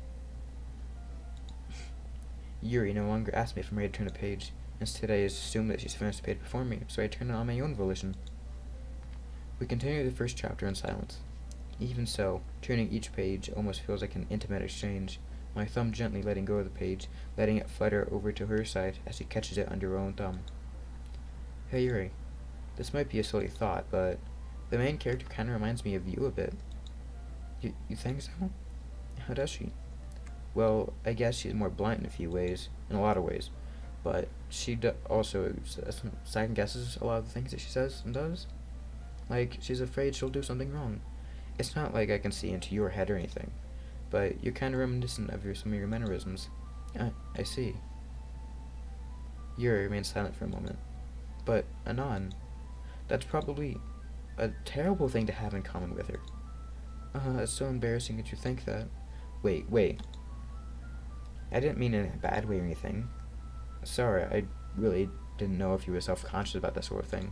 Yuri no longer asks me if I'm ready to turn a page. Instead, I assume that she's finished the page before me, so I turn it on my own volition. We continue the first chapter in silence. Even so, turning each page almost feels like an intimate exchange, my thumb gently letting go of the page, letting it flutter over to her side as she catches it under her own thumb. Hey Yuri, this might be a silly thought, but the main character kind of reminds me of you a bit. You think so? How does she? Well, I guess she's more blunt in a lot of ways, but she also second guesses a lot of the things that she says and does. Like, she's afraid she'll do something wrong. It's not like I can see into your head or anything, but you're kind of reminiscent of some of your mannerisms. I see. Yuri remains silent for a moment. But, Anon, that's probably a terrible thing to have in common with her. It's so embarrassing that you think that. Wait. I didn't mean it in a bad way or anything. Sorry, I really didn't know if you were self-conscious about that sort of thing.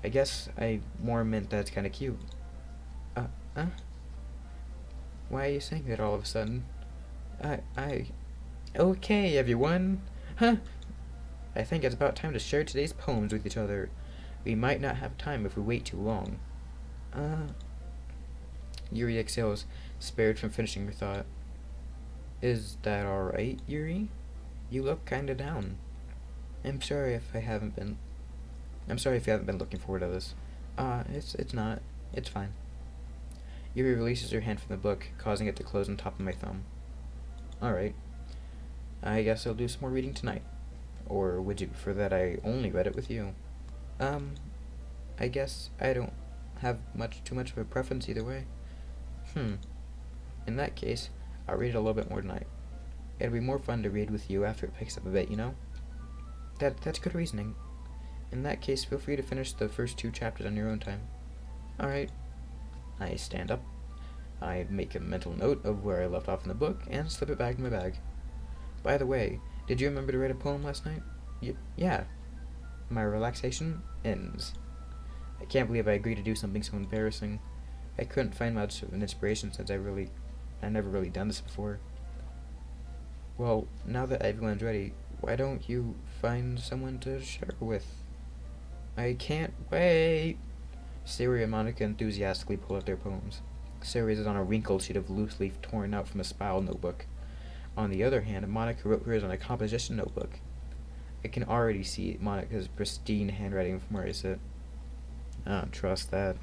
I guess I more meant that's kind of cute. Why are you saying that all of a sudden? Okay, everyone. Huh? I think it's about time to share today's poems with each other. We might not have time if we wait too long. Uh, Yuri exhales, spared from finishing her thought. Is that alright, Yuri? You look kinda down. I'm sorry if I haven't been. I'm sorry if you haven't been looking forward to this. It's not. It's fine. Yuri releases her hand from the book, causing it to close on top of my thumb. Alright. I guess I'll do some more reading tonight. Or would you prefer that I only read it with you? I guess I don't have too much of a preference either way. In that case, I'll read it a little bit more tonight. It'll be more fun to read with you after it picks up a bit, you know? That's good reasoning. In that case, feel free to finish the first 2 chapters on your own time. Alright. I stand up. I make a mental note of where I left off in the book and slip it back in my bag. By the way, did you remember to write a poem last night? Yeah. My relaxation ends. I can't believe I agreed to do something so embarrassing. I couldn't find much of an inspiration since I never really done this before. Well, now that everyone's ready, why don't you find someone to share with? I can't wait! Siri and Monica enthusiastically pull out their poems. Siri's is on a wrinkled sheet of loose leaf torn out from a spiral notebook. On the other hand, Monica wrote hers on a composition notebook. I can already see Monica's pristine handwriting from where I sit. I don't trust that.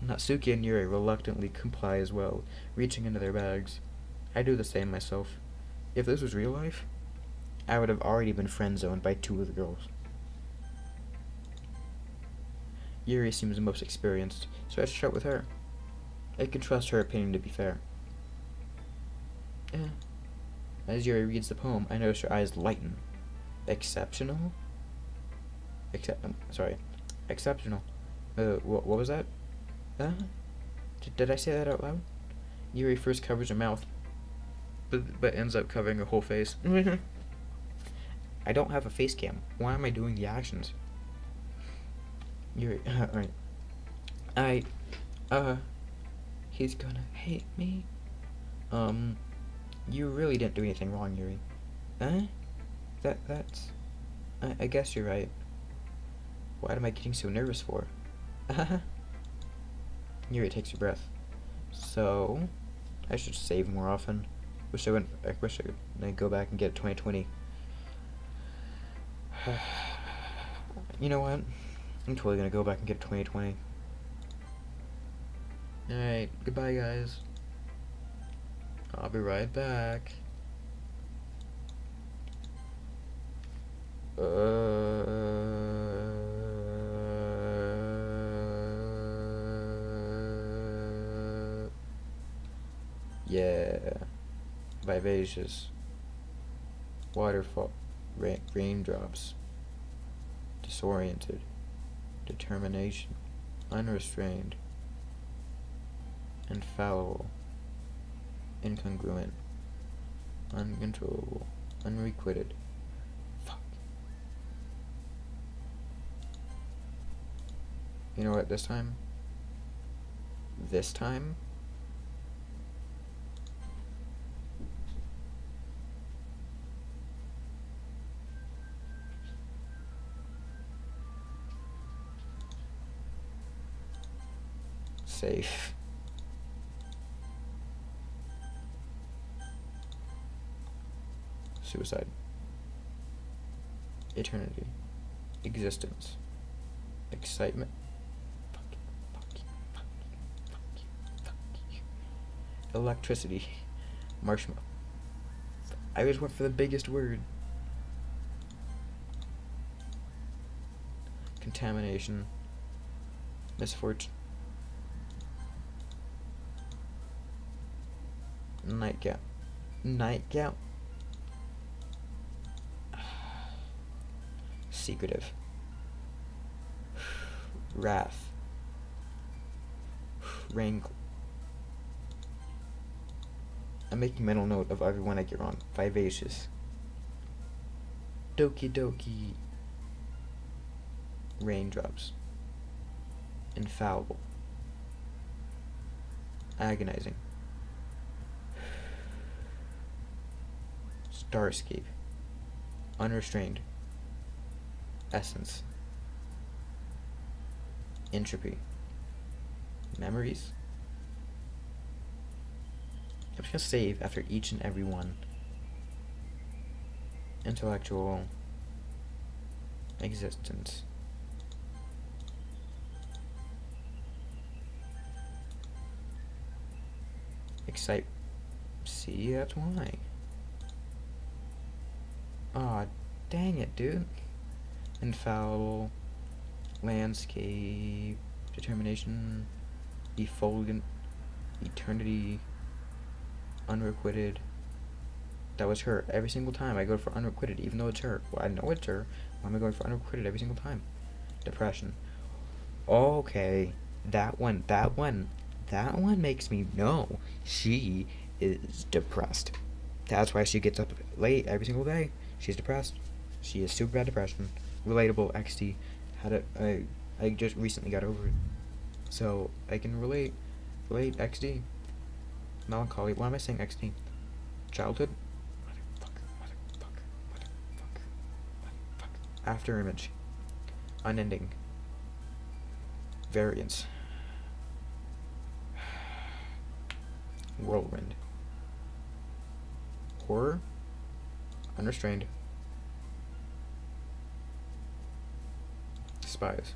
Natsuki and Yuri reluctantly comply as well, reaching into their bags. I do the same myself. If this was real life, I would have already been friend-zoned by 2 of the girls. Yuri seems the most experienced, so I should start with her. I can trust her opinion to be fair. As Yuri reads the poem, I notice her eyes lighten. Exceptional? Exceptional. What was that? Did I say that out loud? Yuri first covers her mouth, but ends up covering her whole face. I don't have a face cam. Why am I doing the actions? Yuri, alright. He's gonna hate me. You really didn't do anything wrong, Yuri. I guess you're right. What am I getting so nervous for? Yuri takes a breath. So, I should save more often. I wish I could go back and get 2020. You know what? I'm totally gonna go back and get 2020. Alright, goodbye guys. I'll be right back. Yeah. Vivacious. Waterfall. Raindrops. Disoriented. Determination. Unrestrained. Infallible. Incongruent. Uncontrollable. Unrequited. Fuck. You know what, this time? Safe. Suicide. Eternity. Existence. Excitement. Fuck you. Electricity. Marshmallow. I just went for the biggest word. Contamination. Misfortune. Nightgown. Secretive. Wrath. Wrangle. I'm making mental note of everyone I get wrong. Vivacious. Doki Doki. Raindrops. Infallible. Agonizing. Starscape. Unrestrained. essence, entropy, memories. I'm just gonna save after each and every one. Intellectual, existence, excite. See, that's why. Aw, dang it, dude. Infallible, landscape, determination, effulgent, eternity, unrequited. That was her. Every single time I go for unrequited, even though it's her. Well, I know it's her. Why am I going for unrequited every single time? Depression. Okay. That one makes me know she is depressed. That's why she gets up late every single day. She's depressed. She has super bad depression. Relatable, XD. I just recently got over it. So, I can relate, XD. Melancholy. Why am I saying XD? Childhood? Motherfucker. After image. Unending. Variance. Whirlwind. Horror. Unrestrained. Spies.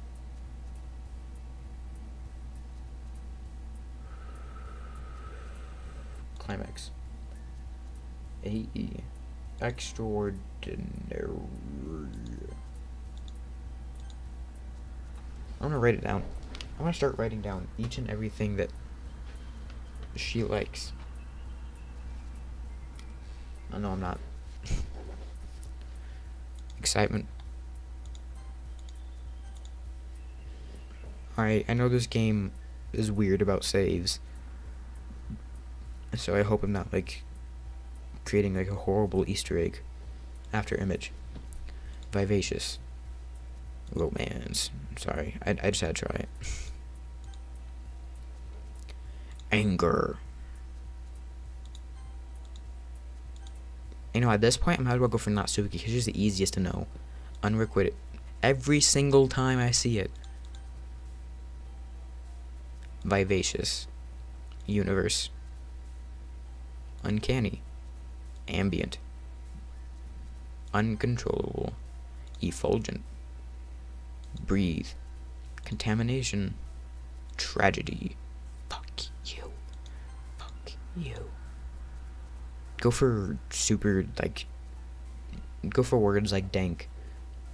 Climax. AE. Extraordinary. I'm gonna write it down. I'm gonna start writing down each and everything that she likes. Oh, no, I'm not. Excitement. Alright, I know this game is weird about saves. So I hope I'm not, like, creating, like, a horrible Easter egg. After image. Vivacious. Romance. Sorry, I just had to try it. Anger. You know, at this point, I might as well go for Natsuki, because she's the easiest to know. Unrequited. Every single time I see it. Vivacious. Universe. Uncanny. Ambient. Uncontrollable. Effulgent. Breathe. Contamination. Tragedy. Fuck you. Fuck you. Go for super, like, go for words like dank.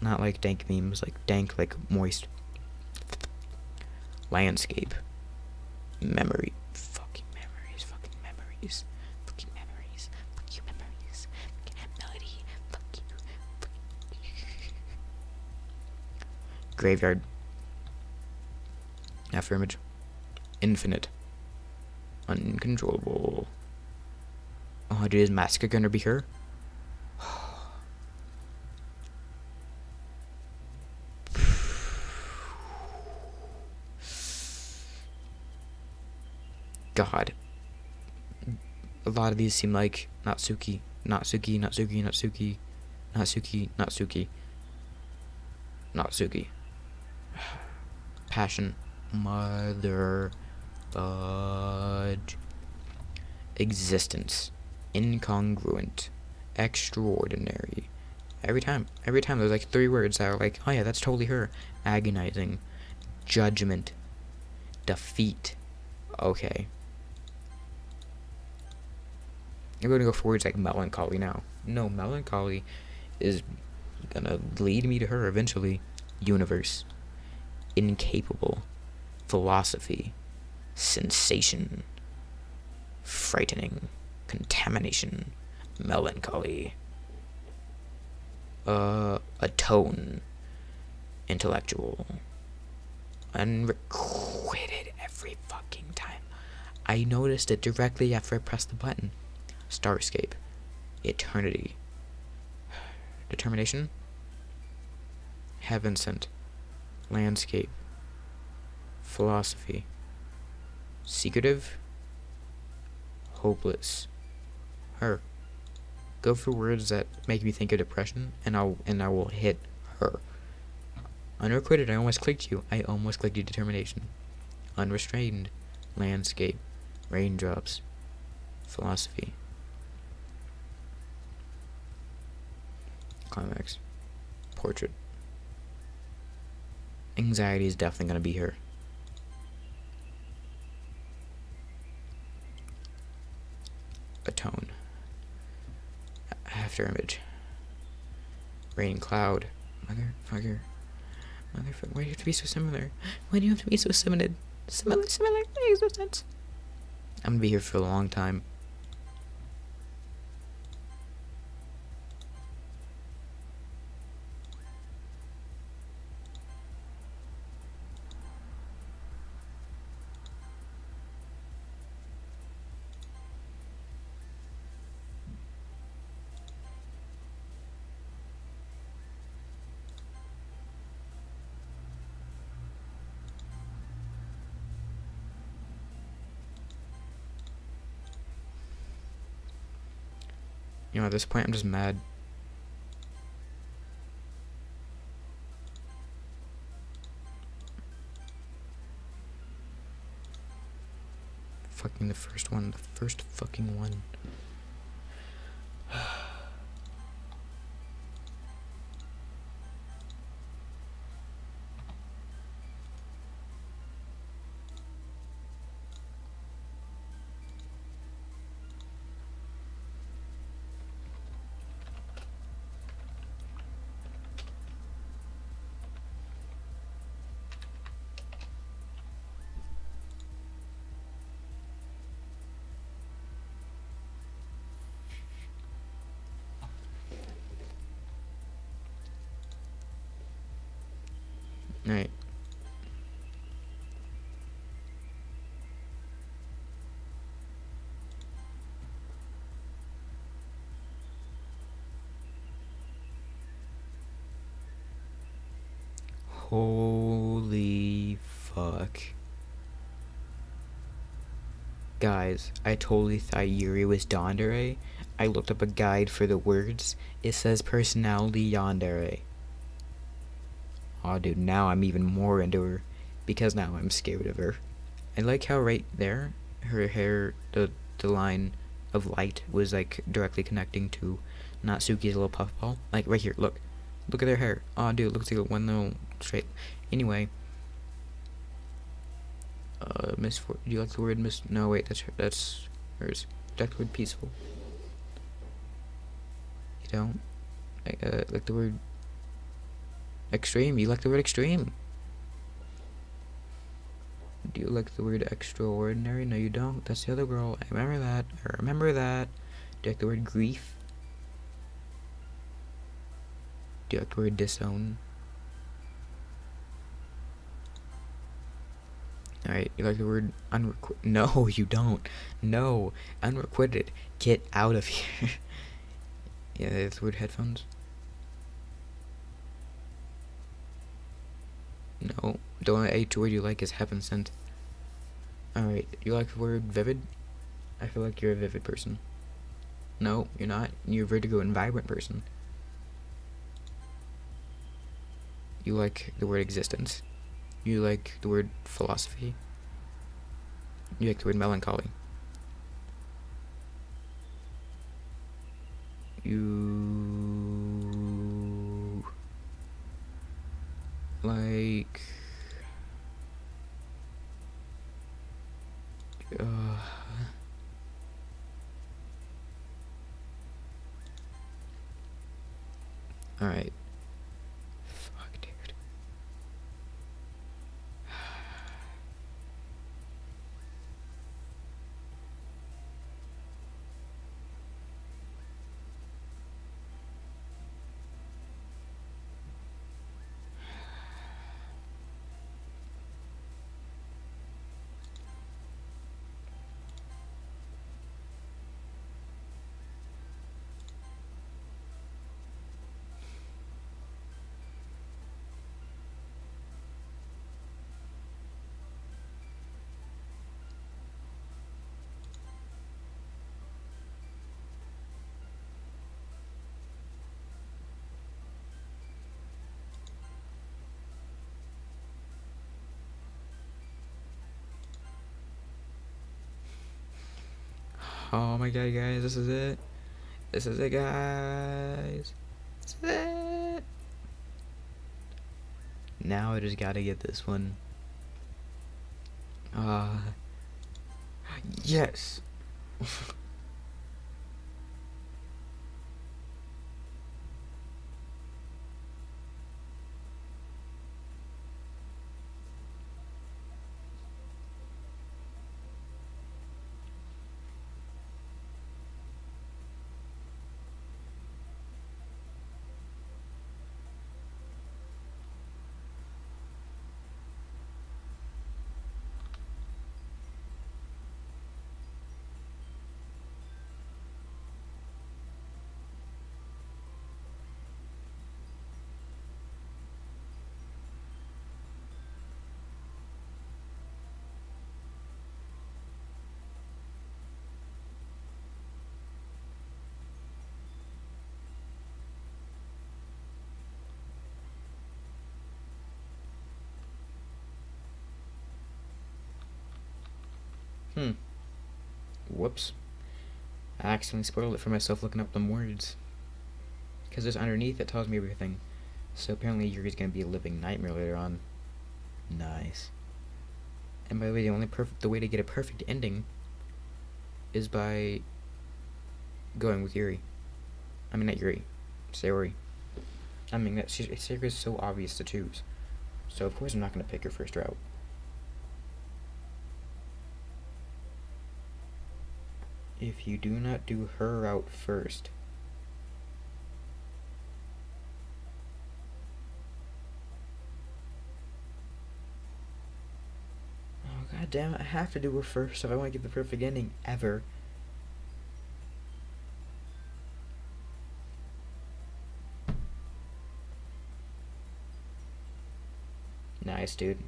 Not like dank memes, like dank, like moist. Landscape. Memory. Fucking memories. Fucking memories. Fucking memories. Fuck you, memories. Fucking melody. Fuck you. Fuck you. Graveyard. After image. Infinite. Uncontrollable. Oh, dude, is Massacre gonna be her? God. A lot of these seem like Natsuki. Natsuki, Natsuki, Natsuki. Natsuki, Natsuki. Natsuki. Passion. Mother. Fudge. Existence. Incongruent. Extraordinary. Every time there's like 3 words that are like, oh yeah, that's totally her. Agonizing. Judgment. Defeat. Okay. I'm gonna go for words like melancholy now. No, melancholy is gonna lead me to her eventually. Universe. Incapable. Philosophy. Sensation. Frightening. Contamination. Melancholy. Atone. Intellectual. Unrequited every fucking time. I noticed it directly after I pressed the button. Starscape. Eternity. Determination. Heaven sent. Landscape. Philosophy. Secretive. Hopeless. Her. Go for words that make me think of depression, and I will hit her. Unrequited, I almost clicked you. I almost clicked you. Determination. Unrestrained. Landscape. Raindrops. Philosophy. Climax. Portrait. Anxiety is definitely going to be here. Atone. After image. Rain cloud. Motherfucker. Why do you have to be so similar? Why do you have to be so similar? Similar. Makes no sense. I'm gonna be here for a long time. You know, at this point, I'm just mad. Fucking the first one. The first fucking one. Alright. Holy fuck. Guys, I totally thought Yuri was yandere. I looked up a guide for the words. It says personality yandere. Aw, dude, now I'm even more into her. Because now I'm scared of her. I like how right there, her hair, the line of light was like directly connecting to Natsuki's little puffball. Like right here, look. Look at their hair. Aw, dude, it looks like one little straight. Anyway. Do you like the word no, wait, that's hers. Do you like the word peaceful? You don't? Like the word extreme? You like the word extreme? Do you like the word extraordinary? No, you don't. That's the other girl. I remember that. Do you like the word grief? Do you like the word disown? Alright, you like the word unrequited? No, you don't. No, unrequited. Get out of here. Yeah, that's the word headphones. No, the only H word you like is heaven sent. Alright, you like the word vivid? I feel like you're a vivid person. No, you're not. You're a vertigo and vibrant person. You like the word existence. You like the word philosophy. You like the word melancholy. You like alright. Fuck, dude. Oh my god, guys, this is it. This is it, guys. This is it. Now I just gotta get this one. Yes. Whoops. I accidentally spoiled it for myself looking up them words. Because there's underneath it tells me everything. So apparently Yuri's gonna be a living nightmare later on. Nice. And by the way, the way to get a perfect ending is by going with Yuri. I mean, not Yuri. Sayori. I mean, Sayori is so obvious to choose. So of course I'm not gonna pick her first route. If you do not do her route first, oh god damn it, I have to do her first if I want to get the perfect ending ever. Nice, dude.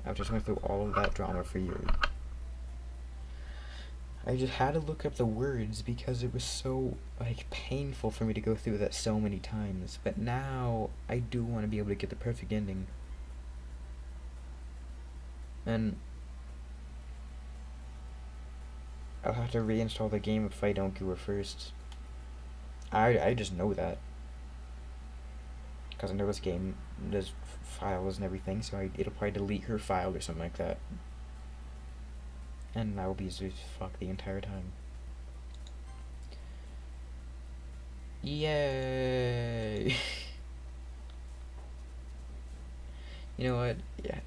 I just went through all of that drama for you. I just had to look up the words because it was so, like, painful for me to go through that so many times. But now, I do want to be able to get the perfect ending. And I'll have to reinstall the game if I don't do it first. I just know that. Because I know this game does files and everything, so it'll probably delete her file or something like that. And I will be just fucked the entire time. Yay! You know what? Yeah,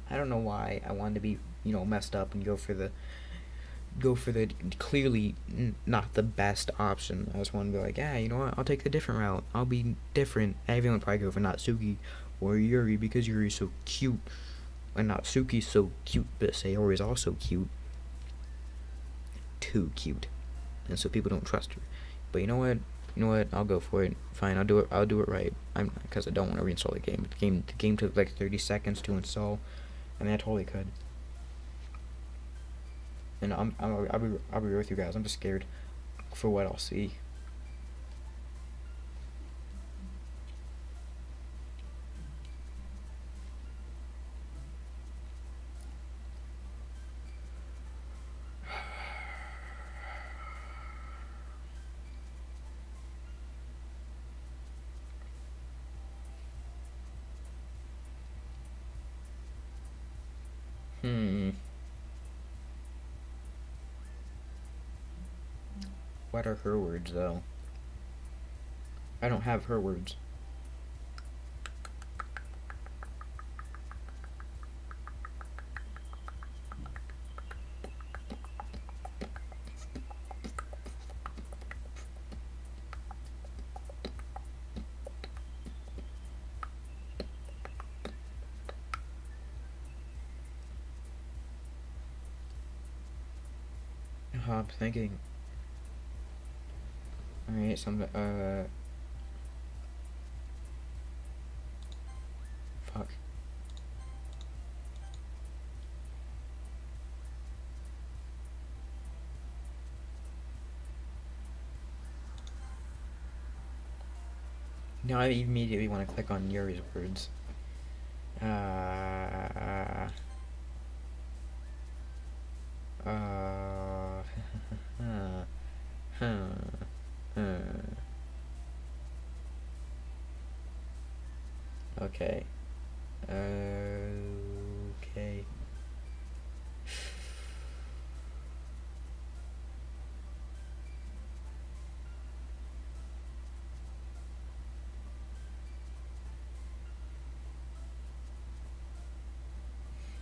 I don't know why I wanted to be, messed up and go for the clearly not the best option. I just want to be like, yeah, you know what? I'll take the different route. I'll be different. Everyone probably go for Natsuki or Yuri because Yuri's so cute, and Natsuki's so cute, but Sayori is also cute. Too cute, and so people don't trust her. But you know what? I'll go for it. Fine, I'll do it right. Because I don't want to reinstall the game. The game took like 30 seconds to install, and I totally could. And I'll be real with you guys. I'm just scared for what I'll see. What are her words, though? I don't have her words. I'm thinking. Alright, so fuck. Now I immediately want to click on Yuri's words. Huh. Okay. Okay.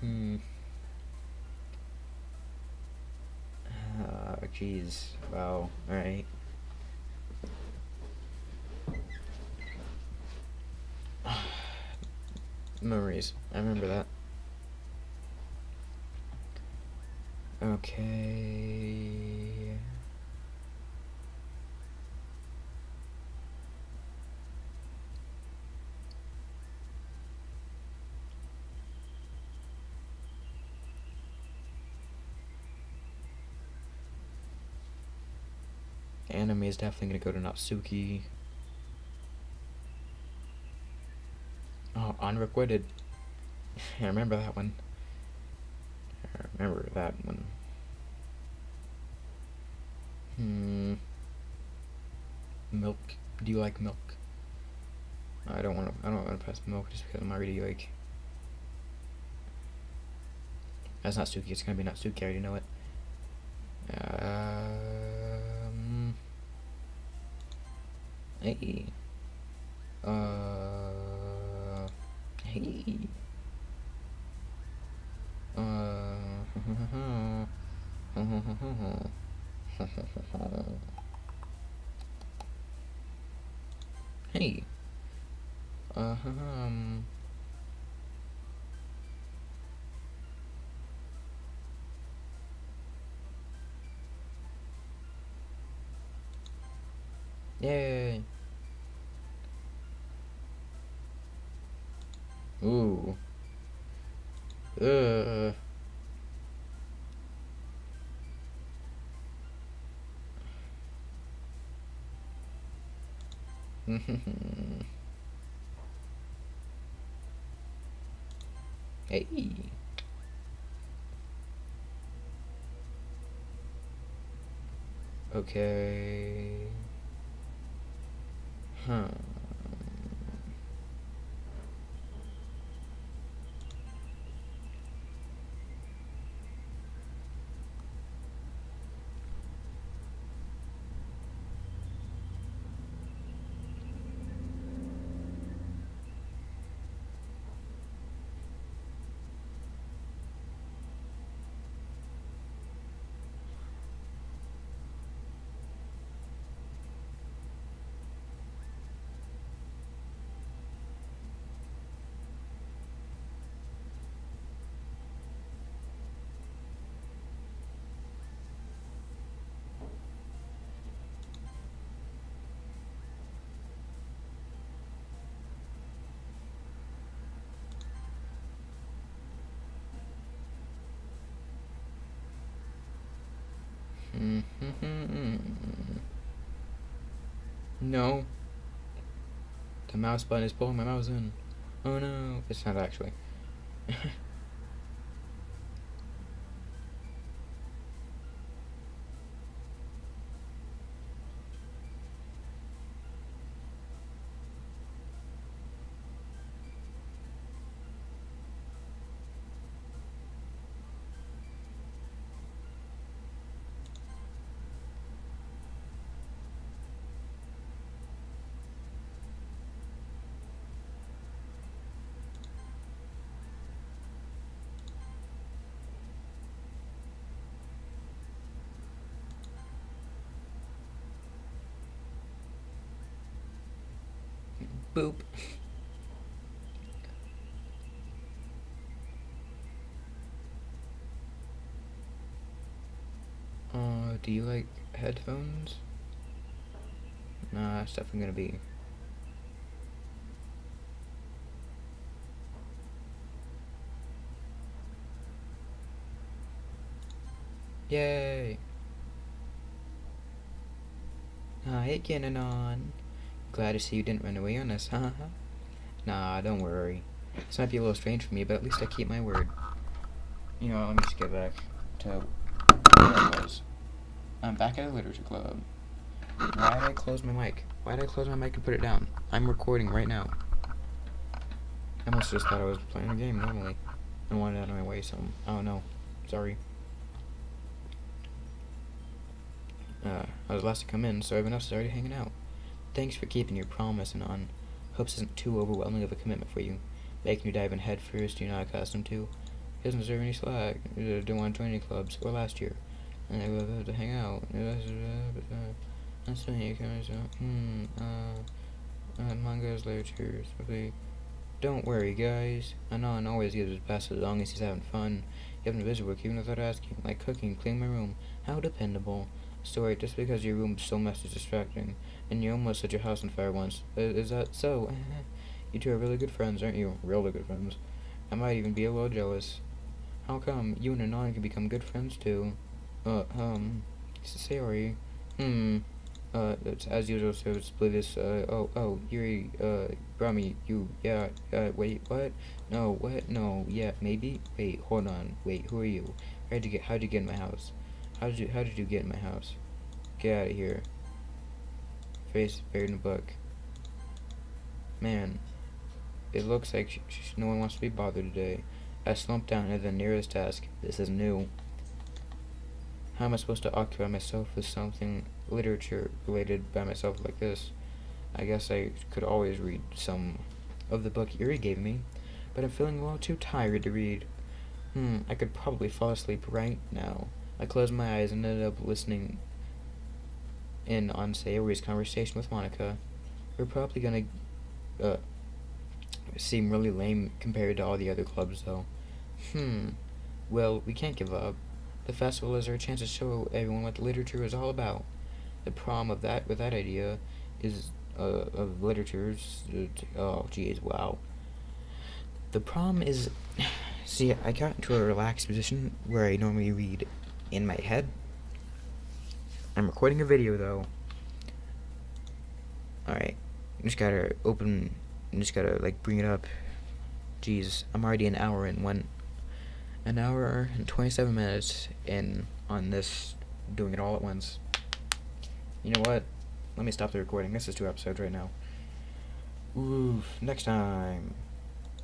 Hmm. Jeez. Wow. Alright. Memories. I remember that. Okay. Anime is definitely gonna go to Natsuki. Oh, Unrequited. I remember that one. I remember that one. Milk. Do you like milk? I don't want to press milk just because I'm already like. That's Natsuki. It's gonna be Natsuki. I already know it. Hey. Hey. Hey. Yay. Ooh. Hey. Okay. Huh. No. The mouse button is pulling my mouse in. Oh no. It's not actually. Boop. Do you like headphones? Nah, that's definitely gonna be. Yay! Hi, Ganon. Glad to see you didn't run away on us, haha. Nah, don't worry. This might be a little strange for me, but at least I keep my word. You know, let me just get back to where I was. I'm back at the literature club. Why did I close my mic? Why did I close my mic and put it down? I'm recording right now. I must have just thought I was playing a game normally and wanted out of my way, so I don't know. Sorry. I was last to come in, so everyone else is already hanging out. Thanks for keeping your promise and on. Hope this isn't too overwhelming of a commitment for you. Making you dive in head first you're not accustomed to. He doesn't deserve any slack. Don't want to join any clubs, or last year. And I will have to hang out. That's funny, manga's literature, especially. Don't worry, guys. Anon always gives his best as long as he's having fun. You haven't busy work even without asking, like cooking, cleaning my room. How dependable. Sorry, just because your room's so messy is distracting, and you almost set your house on fire once. Is that so? You two are really good friends, aren't you? Really good friends. I might even be a little jealous. How come you and Anon can become good friends too? Sorry. It's as usual, so it's oblivious. Yuri, brought me, you, yeah, wait, what? No, what? No, yeah, maybe? Wait, hold on, wait, who are you? How'd you get in my house? How did you get in my house? Get out of here. Face buried in a book. Man, it looks like no one wants to be bothered today. I slumped down at the nearest desk. This is new. How am I supposed to occupy myself with something literature related by myself like this? I guess I could always read some of the book Yuri gave me, but I'm feeling a little too tired to read. I could probably fall asleep right now. I closed my eyes and ended up listening in on Sayori's conversation with Monica. We're probably gonna seem really lame compared to all the other clubs, though. Well, we can't give up. The festival is our chance to show everyone what the literature is all about. The problem with that idea is of literature's. Oh, geez, wow. The problem is, see, I got into a relaxed position where I normally read in my head. I'm recording a video though. Alright, just gotta bring it up. Jeez, I'm already an hour and 27 minutes in on this, doing it all at once. You know what? Let me stop the recording. This is 2 episodes right now. Oof, next time.